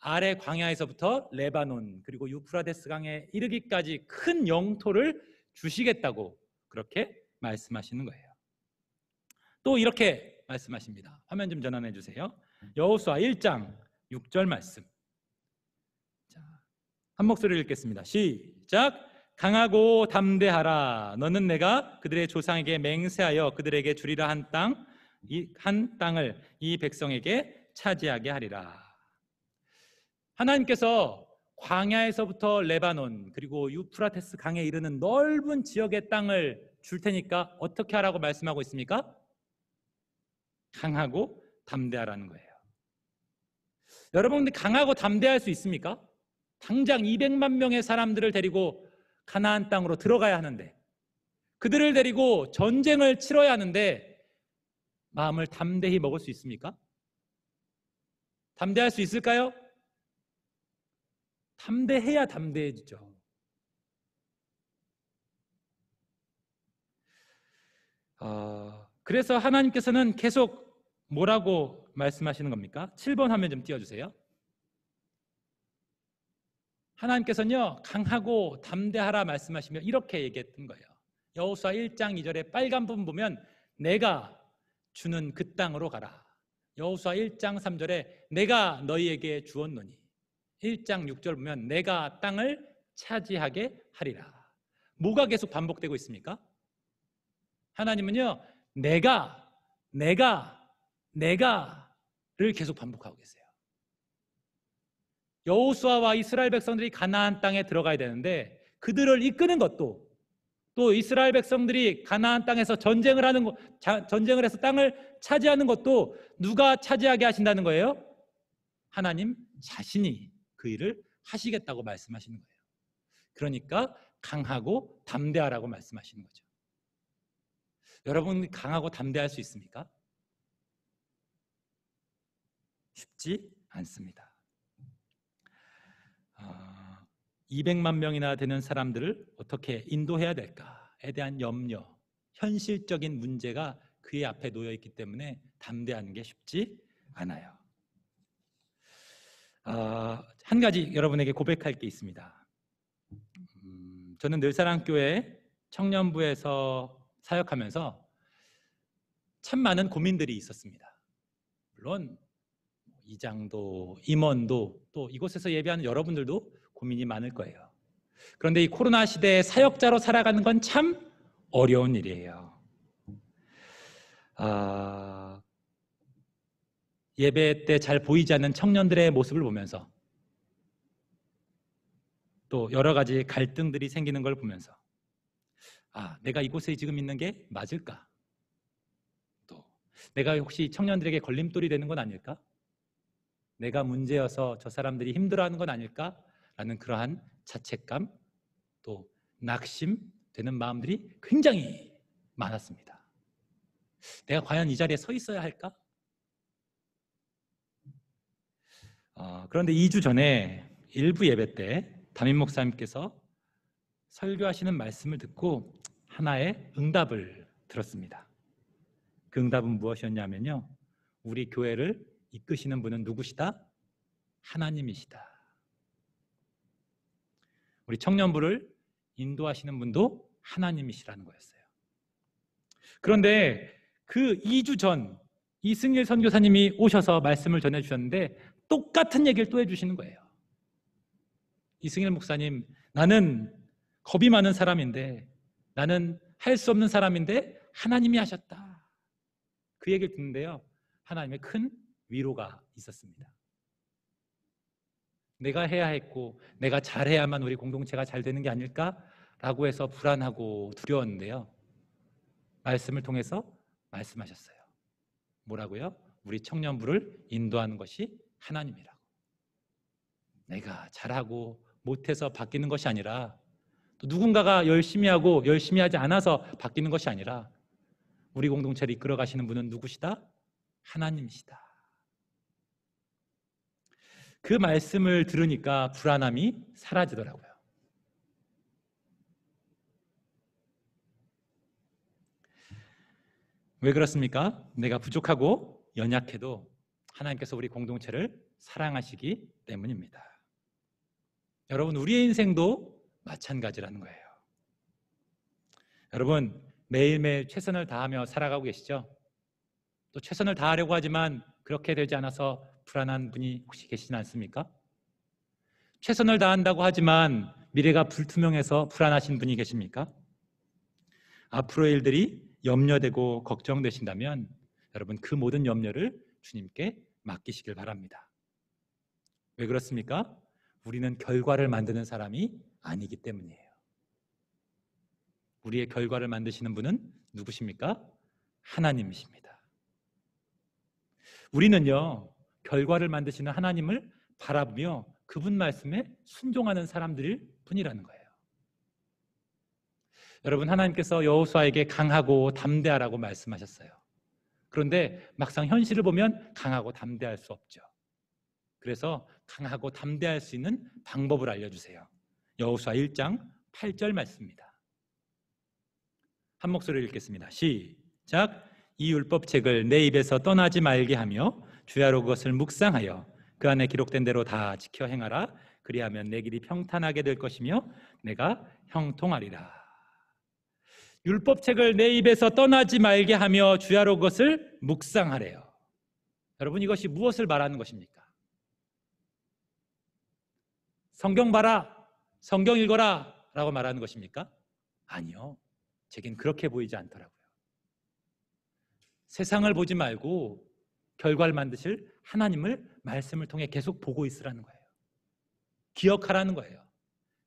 아래 광야에서부터 레바논 그리고 유프라데스 강에 이르기까지 큰 영토를 주시겠다고 그렇게 말씀하시는 거예요. 또 이렇게 말씀하십니다. 화면 좀 전환해 주세요. 여호수아 1장 6절 말씀. 자, 한 목소리를 읽겠습니다. 시작. 강하고 담대하라. 너는 내가 그들의 조상에게 맹세하여 그들에게 주리라 한 땅을 이 백성에게 차지하게 하리라. 하나님께서 광야에서부터 레바논 그리고 유프라테스 강에 이르는 넓은 지역의 땅을 줄 테니까 어떻게 하라고 말씀하고 있습니까? 강하고 담대하라는 거예요. 여러분, 근데 강하고 담대할 수 있습니까? 당장 200만 명의 사람들을 데리고 가나안 땅으로 들어가야 하는데, 그들을 데리고 전쟁을 치러야 하는데 마음을 담대히 먹을 수 있습니까? 담대할 수 있을까요? 담대해야 담대해지죠. 그래서 하나님께서는 계속 뭐라고 말씀하시는 겁니까? 7번 화면 좀 띄워주세요. 하나님께서는요, 강하고 담대하라 말씀하시며 이렇게 얘기했던 거예요. 여호수아 1장 2절에 빨간 부분 보면 내가 주는 그 땅으로 가라. 여호수아 1장 3절에 내가 너희에게 주었노니, 1장 6절 보면 내가 땅을 차지하게 하리라. 뭐가 계속 반복되고 있습니까? 하나님은요, 내가를 계속 반복하고 계세요. 여호수아와 이스라엘 백성들이 가나안 땅에 들어가야 되는데 그들을 이끄는 것도, 또 이스라엘 백성들이 가나안 땅에서 전쟁을 해서 땅을 차지하는 것도 누가 차지하게 하신다는 거예요? 하나님 자신이 그 일을 하시겠다고 말씀하시는 거예요. 그러니까 강하고 담대하라고 말씀하시는 거죠. 여러분, 강하고 담대할 수 있습니까? 쉽지 않습니다. 200만 명이나 되는 사람들을 어떻게 인도해야 될까에 대한 염려, 현실적인 문제가 그의 앞에 놓여 있기 때문에 담대하는 게 쉽지 않아요. 한 가지 여러분에게 고백할 게 있습니다. 저는 늘사랑교회 청년부에서 사역하면서 참 많은 고민들이 있었습니다. 물론 이장도, 임원도, 또 이곳에서 예배하는 여러분들도 고민이 많을 거예요. 그런데 이 코로나 시대에 사역자로 살아가는 건 참 어려운 일이에요. 예배 때 잘 보이지 않는 청년들의 모습을 보면서, 또 여러 가지 갈등들이 생기는 걸 보면서 내가 이곳에 지금 있는 게 맞을까? 또 내가 혹시 청년들에게 걸림돌이 되는 건 아닐까? 내가 문제여서 저 사람들이 힘들어하는 건 아닐까? 라는 그러한 자책감, 또 낙심되는 마음들이 굉장히 많았습니다. 내가 과연 이 자리에 서 있어야 할까? 그런데 2주 전에 일부 예배 때 담임 목사님께서 설교하시는 말씀을 듣고 하나의 응답을 들었습니다. 그 응답은 무엇이었냐면요, 우리 교회를 이끄시는 분은 누구시다? 하나님이시다. 우리 청년부를 인도하시는 분도 하나님이시라는 거였어요. 그런데 그 2주 전 이승일 선교사님이 오셔서 말씀을 전해주셨는데 똑같은 얘기를 또 해주시는 거예요. 이승일 목사님, 나는 겁이 많은 사람인데, 나는 할 수 없는 사람인데 하나님이 하셨다. 그 얘기를 듣는데요, 하나님의 큰 위로가 있었습니다. 내가 해야 했고 내가 잘해야만 우리 공동체가 잘 되는 게 아닐까라고 해서 불안하고 두려웠는데요, 말씀을 통해서 말씀하셨어요. 뭐라고요? 우리 청년부를 인도하는 것이 하나님이라고. 내가 잘하고 못해서 바뀌는 것이 아니라, 또 누군가가 열심히 하고 열심히 하지 않아서 바뀌는 것이 아니라, 우리 공동체를 이끌어 가시는 분은 누구시다? 하나님이시다. 그 말씀을 들으니까 불안함이 사라지더라고요. 왜 그렇습니까? 내가 부족하고 연약해도 하나님께서 우리 공동체를 사랑하시기 때문입니다. 여러분, 우리의 인생도 마찬가지라는 거예요. 여러분, 매일매일 최선을 다하며 살아가고 계시죠? 또 최선을 다하려고 하지만 그렇게 되지 않아서 불안한 분이 혹시 계시진 않습니까? 최선을 다한다고 하지만 미래가 불투명해서 불안하신 분이 계십니까? 앞으로의 일들이 염려되고 걱정되신다면 여러분, 그 모든 염려를 주님께 맡기시길 바랍니다. 왜 그렇습니까? 우리는 결과를 만드는 사람이 아니기 때문이에요. 우리의 결과를 만드시는 분은 누구십니까? 하나님이십니다. 우리는요, 결과를 만드시는 하나님을 바라보며 그분 말씀에 순종하는 사람들일 뿐이라는 거예요. 여러분, 하나님께서 여호수아에게 강하고 담대하라고 말씀하셨어요. 그런데 막상 현실을 보면 강하고 담대할 수 없죠. 그래서 강하고 담대할 수 있는 방법을 알려주세요. 여호수아 1장 8절 말씀입니다. 한 목소리로 읽겠습니다. 시작. 이 율법책을 내 입에서 떠나지 말게 하며 주야로 그것을 묵상하여 그 안에 기록된 대로 다 지켜 행하라. 그리하면 내 길이 평탄하게 될 것이며 내가 형통하리라. 율법책을 내 입에서 떠나지 말게 하며 주야로 그것을 묵상하래요. 여러분, 이것이 무엇을 말하는 것입니까? 성경 봐라, 성경 읽어라 라고 말하는 것입니까? 아니요, 제겐 그렇게 보이지 않더라고요. 세상을 보지 말고 결과를 만드실 하나님을 말씀을 통해 계속 보고 있으라는 거예요. 기억하라는 거예요.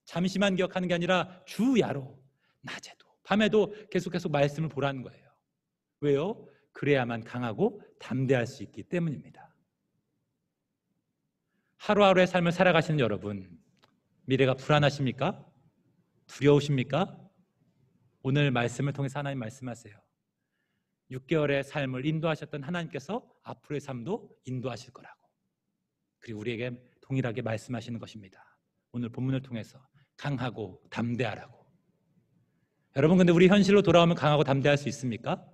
잠시만 기억하는 게 아니라 주야로 낮에도 밤에도 계속 말씀을 보라는 거예요. 왜요? 그래야만 강하고 담대할 수 있기 때문입니다. 하루하루의 삶을 살아가시는 여러분, 미래가 불안하십니까? 두려우십니까? 오늘 말씀을 통해서 하나님 말씀하세요. 6개월의 삶을 인도하셨던 하나님께서 앞으로의 삶도 인도하실 거라고. 그리고 우리에게 동일하게 말씀하시는 것입니다. 오늘 본문을 통해서 강하고 담대하라고. 여러분, 근데 우리 현실로 돌아오면 강하고 담대할 수 있습니까?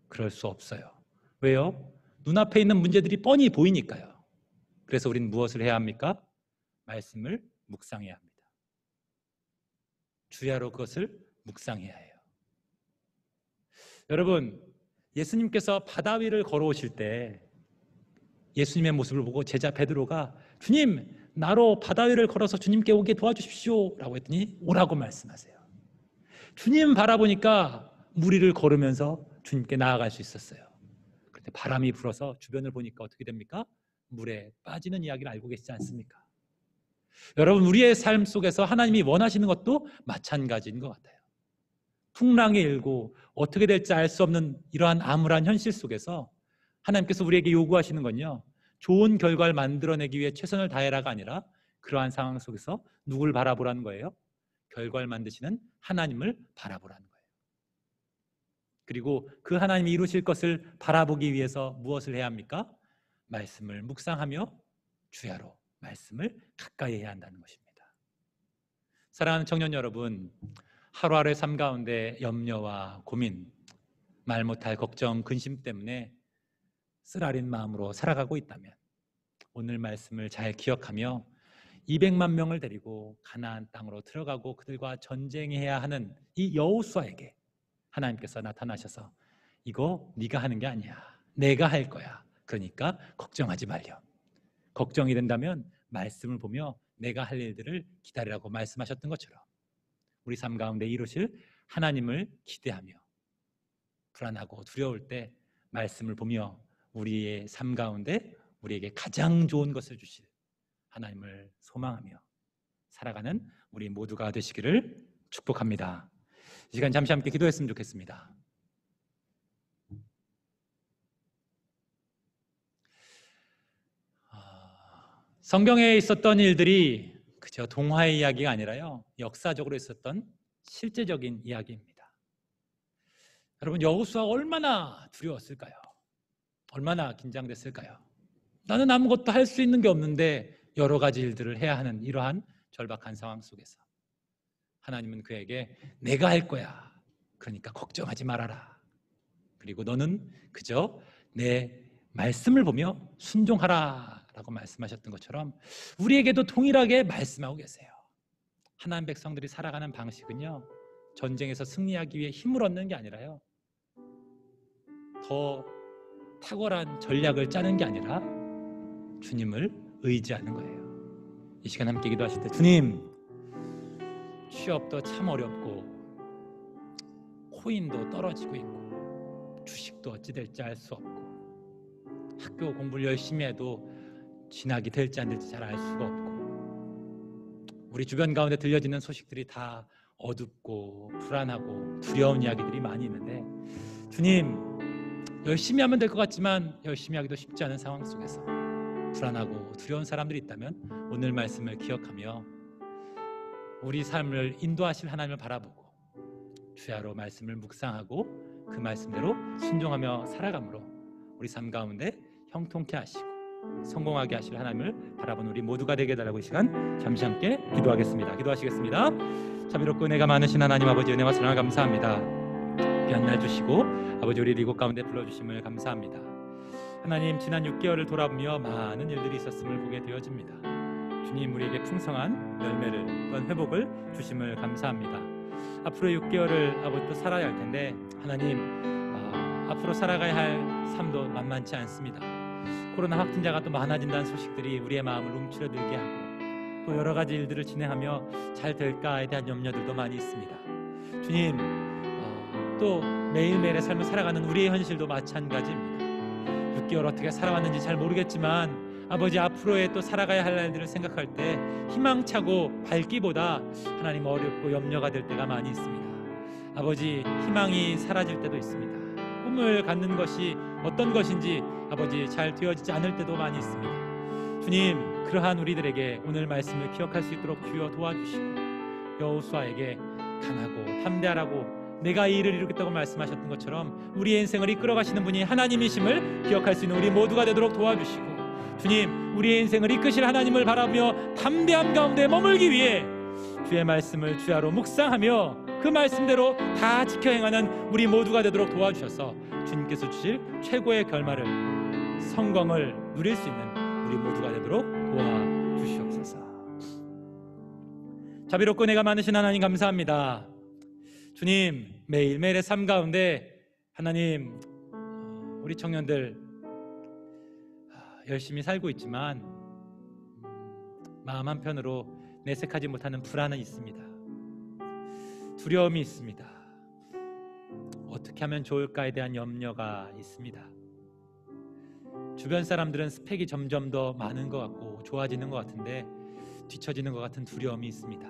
그럴 수 없어요. 왜요? 눈앞에 있는 문제들이 뻔히 보이니까요. 그래서 우리는 무엇을 해야 합니까? 말씀을 묵상해야 합니다. 주야로 그것을 묵상해야 해요. 여러분, 예수님께서 바다 위를 걸어오실 때 예수님의 모습을 보고 제자 베드로가 주님, 나로 바다 위를 걸어서 주님께 오게 도와주십시오 라고 했더니 오라고 말씀하세요. 주님 바라보니까 물 위를 걸으면서 주님께 나아갈 수 있었어요. 그런데 바람이 불어서 주변을 보니까 어떻게 됩니까? 물에 빠지는 이야기를 알고 계시지 않습니까? 여러분, 우리의 삶 속에서 하나님이 원하시는 것도 마찬가지인 것 같아요. 풍랑이 일고 어떻게 될지 알 수 없는 이러한 암울한 현실 속에서 하나님께서 우리에게 요구하시는 건요, 좋은 결과를 만들어내기 위해 최선을 다해라가 아니라 그러한 상황 속에서 누굴 바라보라는 거예요? 결과를 만드시는 하나님을 바라보라는 거예요. 그리고 그 하나님이 이루실 것을 바라보기 위해서 무엇을 해야 합니까? 말씀을 묵상하며 주야로 말씀을 가까이 해야 한다는 것입니다. 사랑하는 청년 여러분, 하루하루의 삶 가운데 염려와 고민, 말 못할 걱정, 근심 때문에 쓰라린 마음으로 살아가고 있다면 오늘 말씀을 잘 기억하며 200만 명을 데리고 가나안 땅으로 들어가고 그들과 전쟁해야 하는 이 여호수아에게 하나님께서 나타나셔서 이거 네가 하는 게 아니야, 내가 할 거야, 그러니까 걱정하지 말렴. 걱정이 된다면 말씀을 보며 내가 할 일들을 기다리라고 말씀하셨던 것처럼 우리 삶 가운데 이루실 하나님을 기대하며 불안하고 두려울 때 말씀을 보며 우리의 삶 가운데 우리에게 가장 좋은 것을 주실 하나님을 소망하며 살아가는 우리 모두가 되시기를 축복합니다. 이 시간 잠시 함께 기도했으면 좋겠습니다. 성경에 있었던 일들이 그저 동화의 이야기가 아니라요, 역사적으로 있었던 실제적인 이야기입니다. 여러분, 여호수아가 얼마나 두려웠을까요? 얼마나 긴장됐을까요? 나는 아무것도 할 수 있는 게 없는데 여러 가지 일들을 해야 하는 이러한 절박한 상황 속에서 하나님은 그에게 내가 할 거야, 그러니까 걱정하지 말아라, 그리고 너는 그저 내 말씀을 보며 순종하라라고 말씀하셨던 것처럼 우리에게도 동일하게 말씀하고 계세요. 하나님 백성들이 살아가는 방식은요, 전쟁에서 승리하기 위해 힘을 얻는 게 아니라요, 더 탁월한 전략을 짜는 게 아니라 주님을 의지하는 거예요. 이 시간 함께 기도하실 때, 주님, 취업도 참 어렵고 코인도 떨어지고 있고 주식도 어찌 될지 알 수 없고 학교 공부를 열심히 해도 진학이 될지 안 될지 잘 알 수가 없고 우리 주변 가운데 들려지는 소식들이 다 어둡고 불안하고 두려운 이야기들이 많이 있는데, 주님, 열심히 하면 될 것 같지만 열심히 하기도 쉽지 않은 상황 속에서 불안하고 두려운 사람들이 있다면 오늘 말씀을 기억하며 우리 삶을 인도하실 하나님을 바라보고 주야로 말씀을 묵상하고 그 말씀대로 순종하며 살아감으로 우리 삶 가운데 형통케 하시고 성공하게 하실 하나님을 바라보는 우리 모두가 되게 해달라고 이 시간 잠시 함께 기도하겠습니다. 기도하시겠습니다. 자비롭고 은혜가 많으신 하나님 아버지, 은혜와 사랑을 감사합니다. 귀한 날 주시고 아버지 우리 이곳 가운데 불러주심을 감사합니다. 하나님, 지난 6개월을 돌아보며 많은 일들이 있었음을 보게 되어집니다. 주님, 우리에게 풍성한 열매를 또한 회복을 주심을 감사합니다. 앞으로 6개월을 아버지 또 살아야 할 텐데 하나님, 앞으로 살아가야 할 삶도 만만치 않습니다. 코로나 확진자가 또 많아진다는 소식들이 우리의 마음을 움츠러들게 하고 또 여러 가지 일들을 진행하며 잘 될까에 대한 염려들도 많이 있습니다. 주님, 또 매일매일의 삶을 살아가는 우리의 현실도 마찬가지입니다. 6개월 어떻게 살아왔는지 잘 모르겠지만 아버지, 앞으로의 또 살아가야 할 날들을 생각할 때 희망차고 밝기보다 하나님 어렵고 염려가 될 때가 많이 있습니다. 아버지, 희망이 사라질 때도 있습니다. 꿈을 갖는 것이 어떤 것인지 아버지 잘 되어지지 않을 때도 많이 있습니다. 주님, 그러한 우리들에게 오늘 말씀을 기억할 수 있도록 주여 도와주시고 여호수아에게 강하고 담대하라고 내가 이 일을 이루겠다고 말씀하셨던 것처럼 우리의 인생을 이끌어가시는 분이 하나님이심을 기억할 수 있는 우리 모두가 되도록 도와주시고, 주님, 우리의 인생을 이끄실 하나님을 바라보며 담대함 가운데 머물기 위해 주의 말씀을 주야로 묵상하며 그 말씀대로 다 지켜 행하는 우리 모두가 되도록 도와주셔서 주님께서 주실 최고의 결말을, 성공을 누릴 수 있는 우리 모두가 되도록 도와주시옵소서. 자비롭고 은혜가 많으신 하나님 감사합니다. 주님, 매일매일의 삶 가운데 하나님, 우리 청년들 열심히 살고 있지만 마음 한편으로 내색하지 못하는 불안은 있습니다. 두려움이 있습니다. 어떻게 하면 좋을까에 대한 염려가 있습니다. 주변 사람들은 스펙이 점점 더 많은 것 같고 좋아지는 것 같은데 뒤처지는 것 같은 두려움이 있습니다.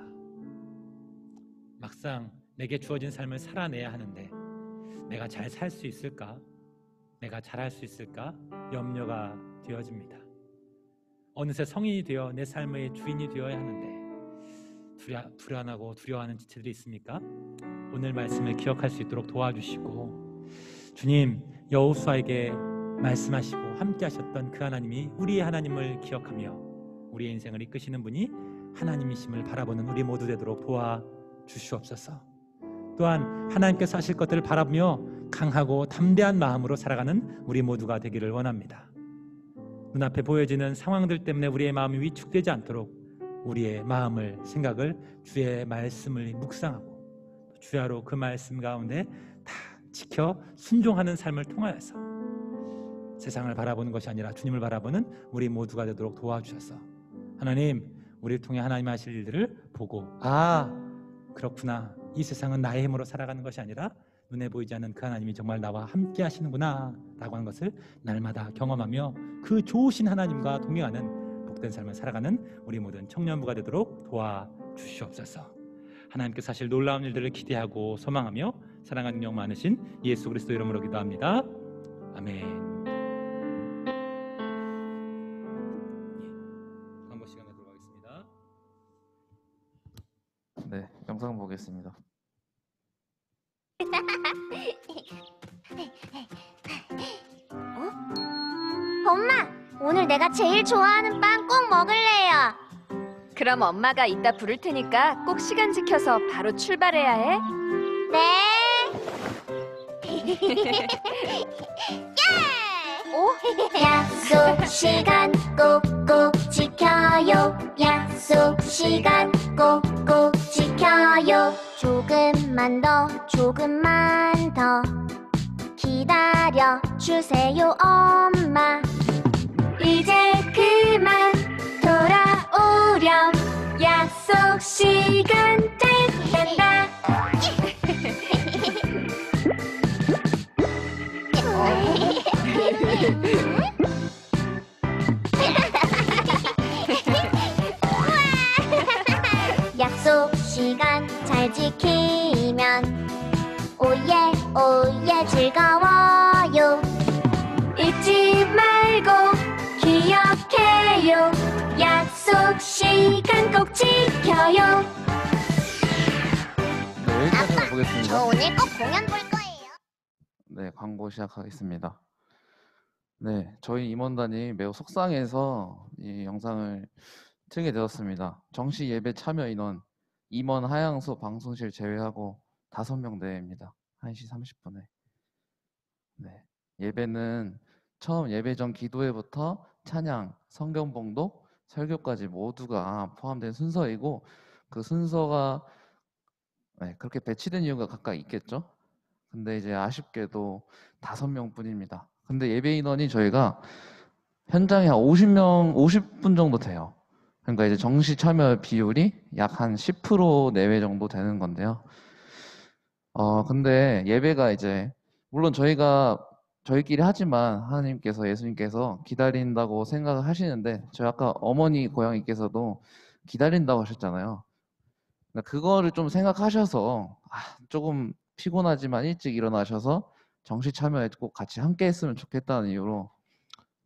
막상 내게 주어진 삶을 살아내야 하는데 내가 잘 살 수 있을까? 내가 잘할 수 있을까? 염려가 되어집니다. 어느새 성인이 되어 내 삶의 주인이 되어야 하는데 불안하고 두려워하는 지체들이 있습니까? 오늘 말씀을 기억할 수 있도록 도와주시고, 주님, 여호수아에게 말씀하시고 함께 하셨던 그 하나님이 우리의 하나님을 기억하며 우리의 인생을 이끄시는 분이 하나님이심을 바라보는 우리 모두 되도록 도와주시옵소서. 또한 하나님께서 하실 것들을 바라보며 강하고 담대한 마음으로 살아가는 우리 모두가 되기를 원합니다. 눈앞에 보여지는 상황들 때문에 우리의 마음이 위축되지 않도록 우리의 마음을, 생각을 주의 말씀을 묵상하고 주야로 그 말씀 가운데 다 지켜 순종하는 삶을 통하여서 세상을 바라보는 것이 아니라 주님을 바라보는 우리 모두가 되도록 도와주셔서 하나님, 우리를 통해 하나님 하실 일들을 보고, 그렇구나, 이 세상은 나의 힘으로 살아가는 것이 아니라 눈에 보이지 않는 그 하나님이 정말 나와 함께 하시는구나 라고 하는 것을 날마다 경험하며 그 좋으신 하나님과 동행하는 복된 삶을 살아가는 우리 모든 청년부가 되도록 도와주시옵소서. 하나님께서 하실 놀라운 일들을 기대하고 소망하며 사랑하는 영 많으신 예수 그리스도 이름으로 기도합니다. 아멘. 광고 시간에 들어가겠습니다. 네, 영상 보겠습니다. 엄마, 오늘 내가 제일 좋아하는 빵 꼭 먹을래요. 그럼 엄마가 이따 부를 테니까 꼭 시간 지켜서 바로 출발해야 해. 네. 예! 약속 시간 꼭꼭 지켜요. 약속 시간 꼭꼭 지켜요. 조금만 더 기다려 주세요 엄마. 이제 그만 돌아오렴. 약속 시간 된다. 약속 시간 잘 지키면 오예 즐거워요. 잊지 말고 기억해요. 약속 시간 꼭 지켜요. 네, 여기까지 해보겠습니다. 저 오늘 꼭 공연 볼 거예요. 네, 광고 시작하겠습니다. 네, 저희 임원단이 매우 속상해서 이 영상을 틀게 되었습니다. 정시 예배 참여 인원 임원 하양수 방송실 제외하고 5명 대입니다. 1시 30분에. 네, 예배는 처음 예배 전 기도회부터 찬양, 성경 봉독, 설교까지 모두가 포함된 순서이고 그 순서가 그렇게 배치된 이유가 각각 있겠죠. 근데 이제 아쉽게도 5명 뿐입니다. 근데 예배 인원이 저희가 현장에 한 50분 정도 돼요. 그러니까 이제 정시 참여 비율이 약 한 10% 내외 정도 되는 건데요. 근데 예배가 이제 물론 저희끼리 하지만 하나님께서 예수님께서 기다린다고 생각을 하시는데 저희 아까 어머니 고양이께서도 기다린다고 하셨잖아요. 그러니까 그거를 좀 생각하셔서 조금 피곤하지만 일찍 일어나셔서 정시 참여에 꼭 같이 함께 했으면 좋겠다는 이유로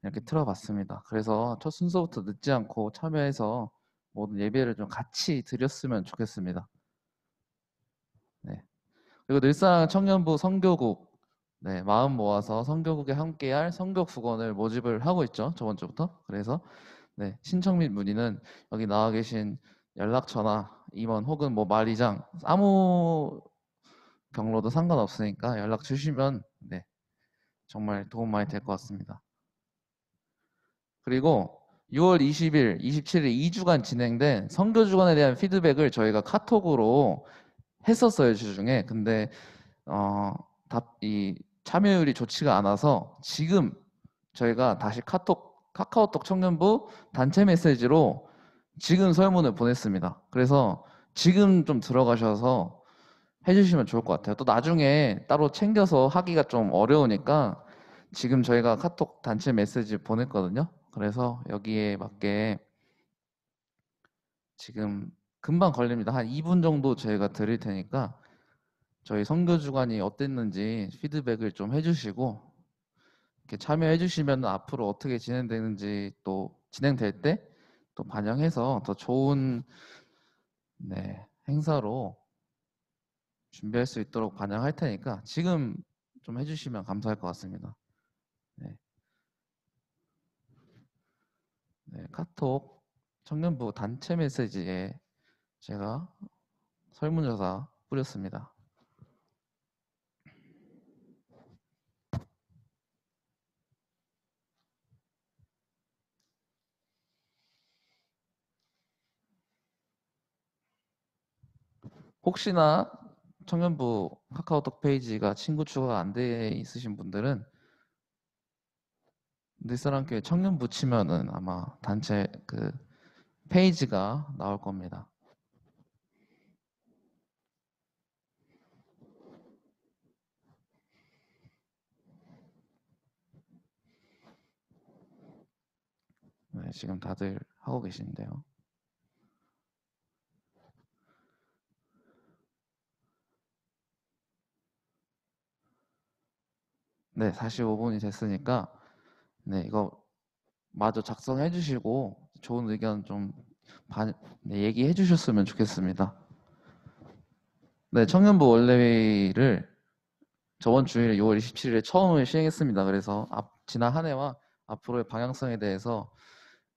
이렇게 틀어봤습니다. 그래서 첫 순서부터 늦지 않고 참여해서 모든 예배를 좀 같이 드렸으면 좋겠습니다. 네. 그리고 늘상 청년부 선교국 마음 모아서 선교국에 함께할 선교 국원을 모집을 하고 있죠. 저번 주부터. 그래서 신청 및 문의는 여기 나와 계신 연락처나 임원 혹은 뭐 말이장 아무 경로도 상관없으니까 연락 주시면 정말 도움 많이 될 것 같습니다. 그리고 6월 20일, 27일 2주간 진행된 선교 주간에 대한 피드백을 저희가 카톡으로 했었어요, 주중에. 근데 이 참여율이 좋지가 않아서 지금 저희가 다시 카카오톡 청년부 단체 메시지로 지금 설문을 보냈습니다. 그래서 지금 좀 들어가셔서 해주시면 좋을 것 같아요. 또 나중에 따로 챙겨서 하기가 좀 어려우니까 지금 저희가 카톡 단체 메시지 보냈거든요. 그래서 여기에 맞게 지금 금방 걸립니다. 한 2분 정도 저희가 드릴 테니까 저희 선교 주간이 어땠는지 피드백을 좀 해주시고 이렇게 참여해 주시면 앞으로 어떻게 진행되는지 또 진행될 때 또 반영해서 더 좋은 행사로 준비할 수 있도록 반영할 테니까 지금 좀 해주시면 감사할 것 같습니다. 카톡 청년부 단체 메시지에 제가 설문조사 뿌렸습니다. 혹시나 청년부 카카오톡 페이지가 친구 추가가 안 돼 있으신 분들은 늘사랑교회 청년부 치면은 아마 단체 그 페이지가 나올 겁니다. 지금 다들 하고 계신데요. 네, 45분이 됐으니까 이거 마저 작성해 주시고 좋은 의견 좀 얘기해 주셨으면 좋겠습니다. 청년부 원래회의를 저번 주일 6월 27일에 처음 시행했습니다. 그래서 지난 한 해와 앞으로의 방향성에 대해서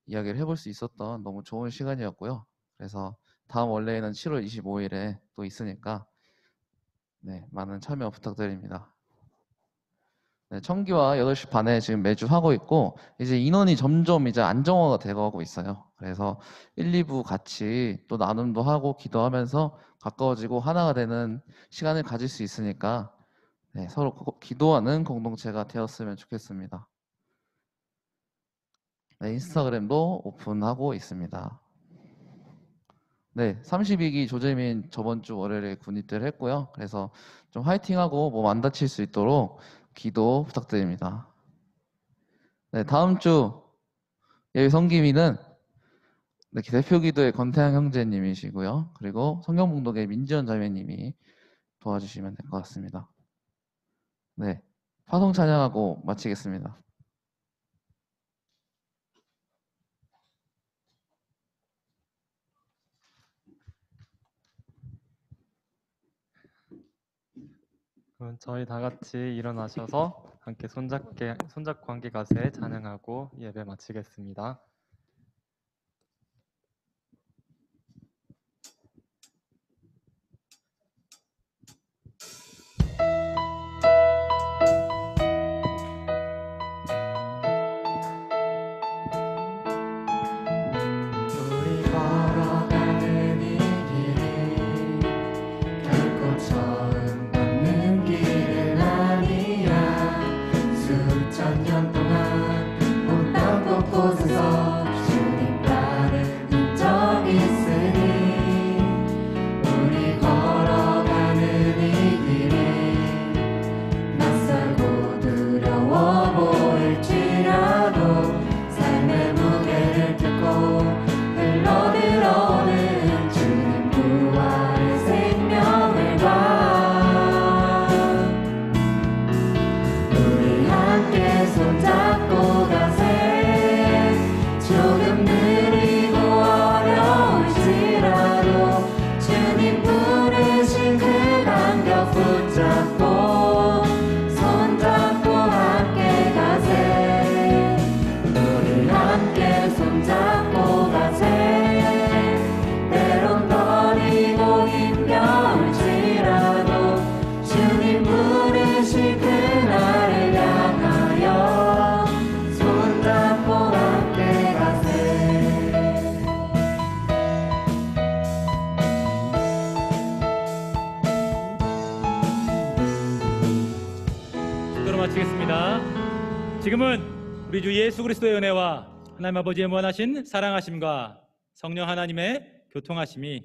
이야기를 해볼 수 있었던 너무 좋은 시간이었고요. 그래서 다음 원래회는 7월 25일에 또 있으니까 많은 참여 부탁드립니다. 네, 청기화 8시 반에 지금 매주 하고 있고 이제 인원이 점점 이제 안정화가 되어가고 있어요. 그래서 1, 2부 같이 또 나눔도 하고 기도하면서 가까워지고 하나가 되는 시간을 가질 수 있으니까 네, 서로 기도하는 공동체가 되었으면 좋겠습니다. 네, 인스타그램도 오픈하고 있습니다. 네, 32기 조재민 저번 주 월요일에 군입대를 했고요. 그래서 좀 화이팅하고 몸 안 다칠 수 있도록 기도 부탁드립니다. 네, 다음 주 예비 성기민은 네, 대표 기도의 권태양 형제님이시고요. 그리고 성경봉독의 민지연 자매님이 도와주시면 될 것 같습니다. 네, 파송 찬양하고 마치겠습니다. 그럼 저희 다 같이 일어나셔서 함께 손잡고 함께 가세 찬양하고 예배 마치겠습니다. 우리 걸어가는 이 길이 결코 처음 걷는 길은 아니야. 수천 년 동안 온 땅 곳곳에서 주님 따른 흔적 있으니 우리 걸어가는 이 길이 낯설고 두려워 보일지라도 삶의 무게를 뚫고 흘러들어오는 주님 부활의 생명을 봐. 우리 함께 손잡고 가세. 조금 느리고 어려울지라도 주님 부르신 그 간격 붙잡고 손잡고 함께 가세. 우리 함께 손잡고 가세. 때론 버리고 힘겨울지라도 주님 부르신 그날을 향하여 손잡고 함께 가세. 기도로 마치겠습니다. 지금은 우리 주 예수 그리스도의 은혜와 하나님 아버지의 무한하신 사랑하심과 성령 하나님의 교통하심이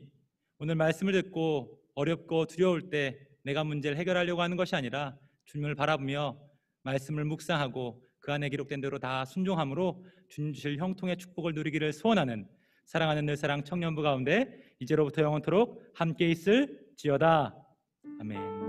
오늘 말씀을 듣고 어렵고 두려울 때 내가 문제를 해결하려고 하는 것이 아니라 주님을 바라보며 말씀을 묵상하고 그 안에 기록된 대로 다 순종함으로 주님 주실 형통의 축복을 누리기를 소원하는 사랑하는 늘 사랑 청년부 가운데 이제로부터 영원토록 함께 있을지어다. 아멘.